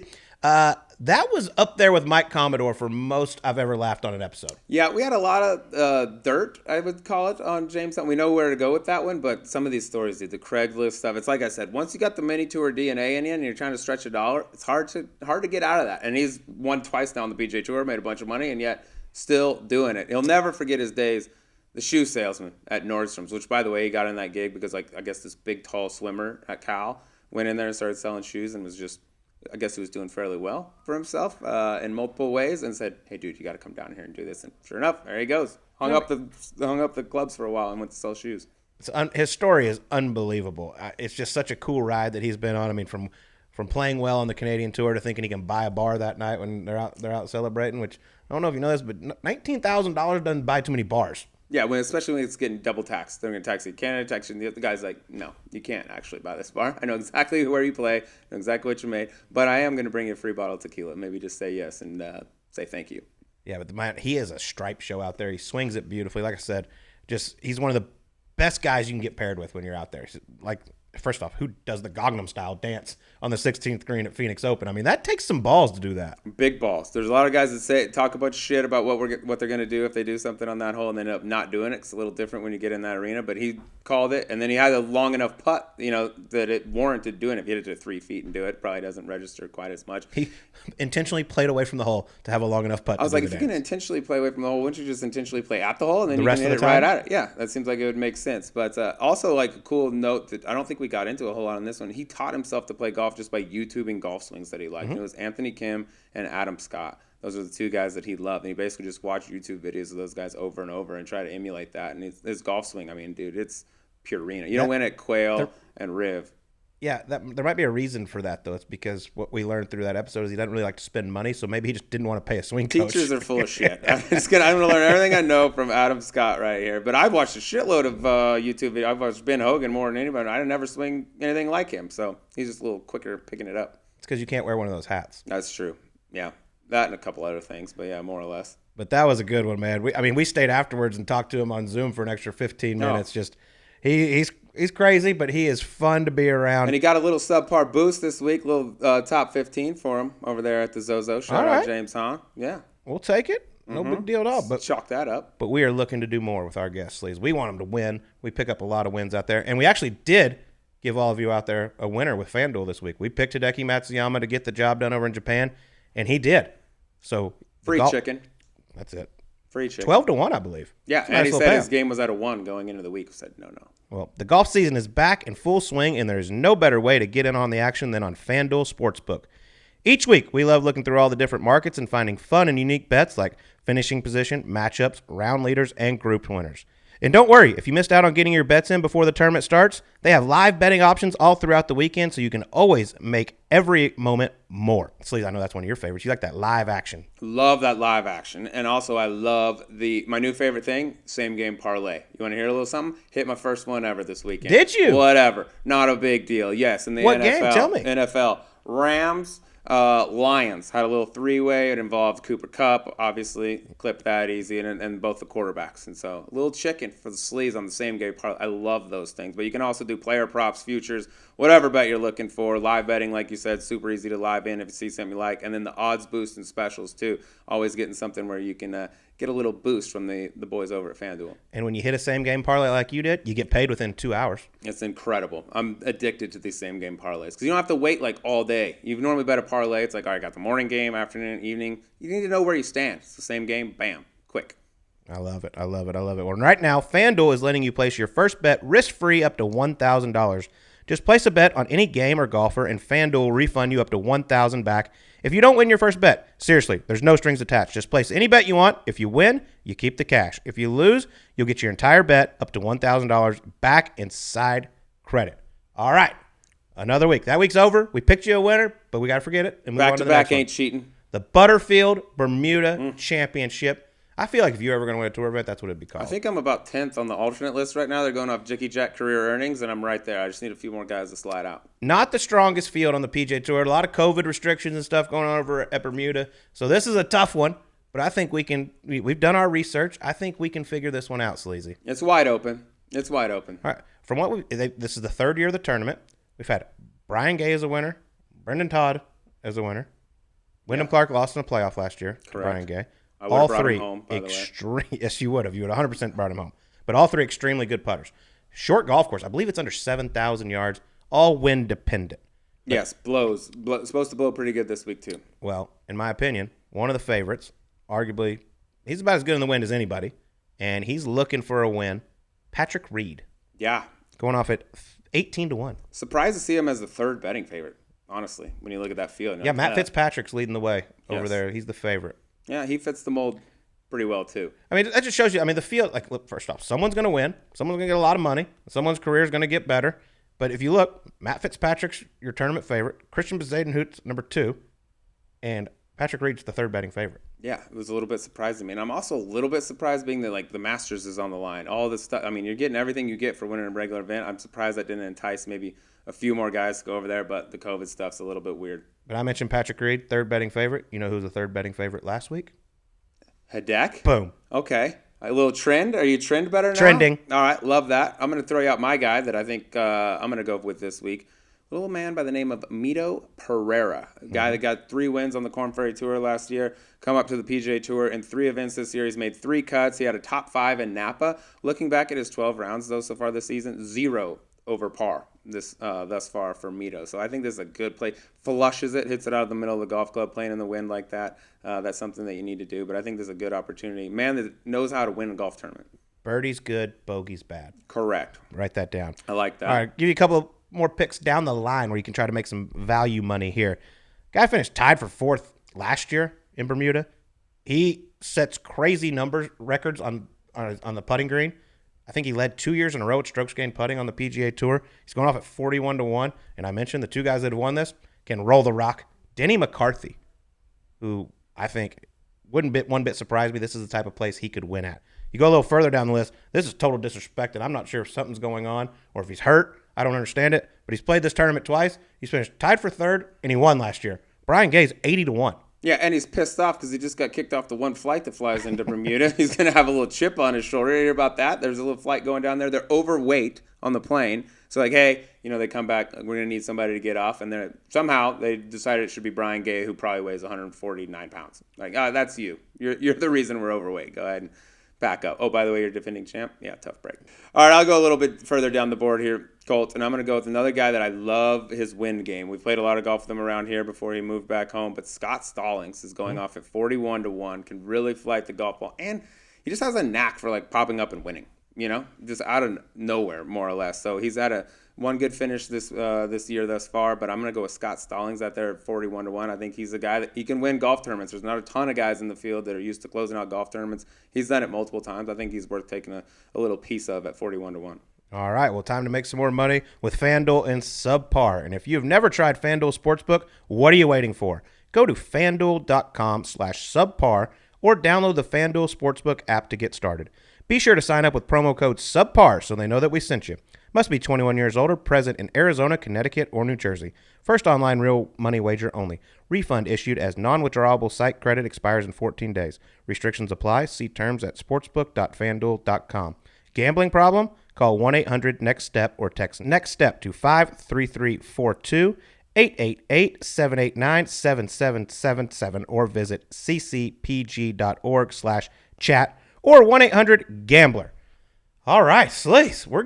That was up there with Mike Commodore for most I've ever laughed on an episode. Yeah, we had a lot of dirt, I would call it, on James Hahn. We know where to go with that one, but some of these stories, dude, the Craigslist stuff, it's like I said, once you got the mini tour DNA in you and you're trying to stretch $1, it's hard to get out of that. And he's won twice now on the PGA Tour, made a bunch of money, and yet still doing it. He'll never forget his days. The shoe salesman at Nordstrom's, which, by the way, he got in that gig because, like, I guess this big, tall swimmer at Cal went in there and started selling shoes and was just, I guess he was doing fairly well for himself in multiple ways, and said, "Hey, dude, you got to come down here and do this." And sure enough, there he goes. Hung up the clubs for a while and went to sell shoes. His story is unbelievable. It's just such a cool ride that he's been on. I mean, from playing well on the Canadian Tour to thinking he can buy a bar that night when they're out celebrating. Which I don't know if you know this, but $19,000 doesn't buy too many bars. Yeah, especially when it's getting double taxed. They're going to tax you Canada, tax you. The guy's like, no, you can't actually buy this bar. I know exactly where you play, know exactly what you made, but I am going to bring you a free bottle of tequila. Maybe just say yes and say thank you. Yeah, but he is a stripe show out there. He swings it beautifully. Like I said, he's one of the best guys you can get paired with when you're out there. Like first off, who does the Gangnam Style dance on the 16th green at Phoenix Open? I mean, that takes some balls to do that. Big balls. There's a lot of guys that talk a bunch of shit about what they're gonna do if they do something on that hole and they end up not doing it. It's a little different when you get in that arena. But he called it, and then he had a long enough putt, that it warranted doing it. If he hit it to 3 feet and do it, probably doesn't register quite as much. He intentionally played away from the hole to have a long enough putt. I was to like, do if the you're gonna dance. intentionally play away from the hole, wouldn't you just intentionally play at the hole and then The you rest can of hit the it right time? at it? Yeah, that seems like it would make sense. But also, like, a cool note that I don't think we got into a whole lot on this one. He taught himself to play golf just by YouTubing golf swings that he liked. It was Anthony Kim and Adam Scott. Those are the two guys that he loved. And he basically just watched YouTube videos of those guys over and over and try to emulate that. And his golf swing, I mean, dude, it's Purina. You don't win at Quail and Riv. Yeah, there might be a reason for that, though. It's because what we learned through that episode is he doesn't really like to spend money, so maybe he just didn't want to pay a swing coach. Teachers are full of shit. I'm going to learn everything I know from Adam Scott right here. But I've watched a shitload of YouTube videos. I've watched Ben Hogan more than anybody. I didn't never swing anything like him, so he's just a little quicker picking it up. It's because you can't wear one of those hats. That's true. Yeah, that and a couple other things, but yeah, more or less. But that was a good one, man. We stayed afterwards and talked to him on Zoom for an extra 15 minutes. Just he's crazy, but he is fun to be around. And he got a little subpar boost this week, little top 15 for him over there at the Zozo. Shout out James Hahn. Yeah, We'll take it. No big deal at all. But chalk that up. But we are looking to do more with our guest sleeves. We want them to win. We pick up a lot of wins out there. And we actually did give all of you out there a winner with FanDuel this week. We picked Hideki Matsuyama to get the job done over in Japan, and he did. So Free chicken. That's it. Free chicken. 12-1, I believe. Yeah, That's a and nice he little said his payout. game was at a 1 going into the week. I said, no. Well, the golf season is back in full swing, and there's no better way to get in on the action than on FanDuel Sportsbook. Each week, we love looking through all the different markets and finding fun and unique bets like finishing position, matchups, round leaders, and grouped winners. And don't worry, if you missed out on getting your bets in before the tournament starts, they have live betting options all throughout the weekend, so you can always make every moment more. Sleaze, I know that's one of your favorites. You like that live action. Love that live action. And also, I love my new favorite thing, same game parlay. You want to hear a little something? Hit my first one ever this weekend. Did you? Whatever. Not a big deal. Yes, in the What NFL. game? Tell me. NFL. Rams, Lions. Had a little three-way. It involved Cooper Kupp, obviously. Clipped that easy, and both the quarterbacks. And so, a little chicken for the sleeves on the same game parlay. I love those things. But you can also do player props, futures, whatever bet you're looking for. Live betting, like you said, super easy to live in if you see something you like. And then the odds boost and specials, too. Always getting something where you can get a little boost from the boys over at FanDuel. And when you hit a same-game parlay like you did, you get paid within 2 hours. It's incredible. I'm addicted to these same game parlays because you don't have to wait like all day. You normally bet a parlay. It's like, all right, I got the morning game, afternoon, evening. You need to know where you stand. It's the same game. Bam. Quick. I love it. I love it. I love it. Well, right now, FanDuel is letting you place your first bet risk-free up to $1,000. Just place a bet on any game or golfer, and FanDuel will refund you up to $1,000 back if you don't win your first bet. Seriously, there's no strings attached. Just place any bet you want. If you win, you keep the cash. If you lose, you'll get your entire bet up to $1,000 back in side credit. All right. Another week. That week's over. We picked you a winner, but we got to forget it and move on Back to to the back next one. ain't cheating. The Butterfield Bermuda Championship. I feel like if you're ever going to win a tour event, that's what it'd be called. I think I'm about 10th on the alternate list right now. They're going off Jicky Jack career earnings, and I'm right there. I just need a few more guys to slide out. Not the strongest field on the PGA Tour. A lot of COVID restrictions and stuff going on over at Bermuda. So this is a tough one, but I think we've done our research. I think we can figure this one out, Sleazy. It's wide open. It's wide open. All right. From what this is the third year of the tournament. We've had Brian Gay as a winner, Brendan Todd as a winner. Wyndham Clark lost in a playoff last year to Correct. Brian Gay. I would've All brought him three home, by the way. extreme. Yes, you would have. You would 100% brought him home. But all three extremely good putters. Short golf course. I believe it's under 7,000 yards. All wind dependent. Yes, blows. Supposed to blow pretty good this week, too. Well, in my opinion, one of the favorites, arguably, he's about as good in the wind as anybody, and he's looking for a win. Patrick Reed, Yeah. going off at 18-1. Surprised to see him as the third betting favorite, honestly, when you look at that field. Yeah, Matt Fitzpatrick's leading the way over Yes. there. He's the favorite. Yeah, he fits the mold pretty well, too. I mean, that just shows you. I mean, the field. Like, look, first off, someone's going to win. Someone's going to get a lot of money. Someone's career is going to get better. But if you look, Matt Fitzpatrick's your tournament favorite. Christian Bezuidenhout's number 2, and Patrick Reed's the third betting favorite. Yeah, it was a little bit surprising me. And I'm also a little bit surprised being that, like, the Masters is on the line. All this stuff. I mean, you're getting everything you get for winning a regular event. I'm surprised that didn't entice maybe a few more guys to go over there, but the COVID stuff's a little bit weird. But I mentioned Patrick Reed, third betting favorite. You know who's the third betting favorite last week? Hidek? Boom. Okay. A little trend. Are you trend better now? Trending. All right, love that. I'm going to throw you out my guy that I think I'm going to go with this week. A little man by the name of Mito Pereira, a guy that got 3 wins on the Korn Ferry Tour last year, come up to the PGA Tour in 3 events this year. He's made 3 cuts. He had a top 5 in Napa. Looking back at his 12 rounds, though, so far this season, 0 over par thus far for Mito. So I think this is a good play. Flushes it, hits it out of the middle of the golf club, playing in the wind like that. That's something that you need to do. But I think this is a good opportunity. Man that knows how to win a golf tournament. Birdie's good, bogey's bad. Correct. Write that down. I like that. All right, give you a couple more picks down the line where you can try to make some value money here. Guy finished tied for 4th last year in Bermuda. He sets crazy records on the putting green. I think he led 2 years in a row at strokes gained putting on the PGA Tour. He's going off at 41-1. And I mentioned the 2 guys that have won this can roll the rock. Denny McCarthy, who I think wouldn't one bit surprise me. This is the type of place he could win at. You go a little further down the list, this is total disrespect, and I'm not sure if something's going on or if he's hurt. I don't understand it, but he's played this tournament twice. He's finished tied for 3rd, and he won last year. Brian Gay's 80-1. Yeah, and he's pissed off because he just got kicked off the one flight that flies into Bermuda. He's going to have a little chip on his shoulder. You hear about that? There's a little flight going down there. They're overweight on the plane. So, like, hey, they come back. We're going to need somebody to get off. And somehow they decided it should be Brian Gay, who probably weighs 149 pounds. Like, that's you. You're the reason we're overweight. Go ahead and back up. Oh, by the way, you're defending champ? Yeah, tough break. All right, I'll go a little bit further down the board here, Colt, and I'm going to go with another guy that I love his wind game. We've played a lot of golf with him around here before he moved back home, but Scott Stallings is going off at 41-1, can really flight the golf ball, and he just has a knack for, like, popping up and winning, just out of nowhere, more or less. So he's had one good finish this year thus far, but I'm going to go with Scott Stallings out there at 41-1. I think he's a guy that he can win golf tournaments. There's not a ton of guys in the field that are used to closing out golf tournaments. He's done it multiple times. I think he's worth taking a little piece of at 41-1. All right, well, time to make some more money with FanDuel and Subpar. And if you've never tried FanDuel Sportsbook, what are you waiting for? Go to FanDuel.com/subpar or download the FanDuel Sportsbook app to get started. Be sure to sign up with promo code SUBPAR so they know that we sent you. Must be 21 years old or present in Arizona, Connecticut, or New Jersey. First online real money wager only. Refund issued as non-withdrawable site credit, expires in 14 days. Restrictions apply. See terms at sportsbook.fanduel.com. Gambling problem? Call 1-800-NEXT-STEP or text NEXT-STEP to 53342, 888-789-7777, or visit ccpg.org/chat or 1-800-GAMBLER. All right, Sleaze, we're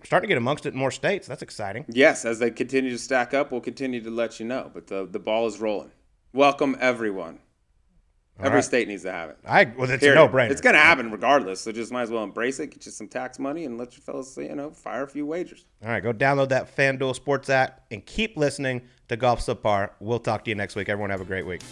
starting to get amongst it in more states. That's exciting. Yes, as they continue to stack up, we'll continue to let you know. But the ball is rolling. Welcome, everyone. Every state needs to have it. It's a no-brainer. It's going to happen regardless, so just might as well embrace it, get you some tax money, and let your fellas, fire a few wagers. All right, go download that FanDuel Sports app and keep listening to Golf Subpar. We'll talk to you next week. Everyone have a great week.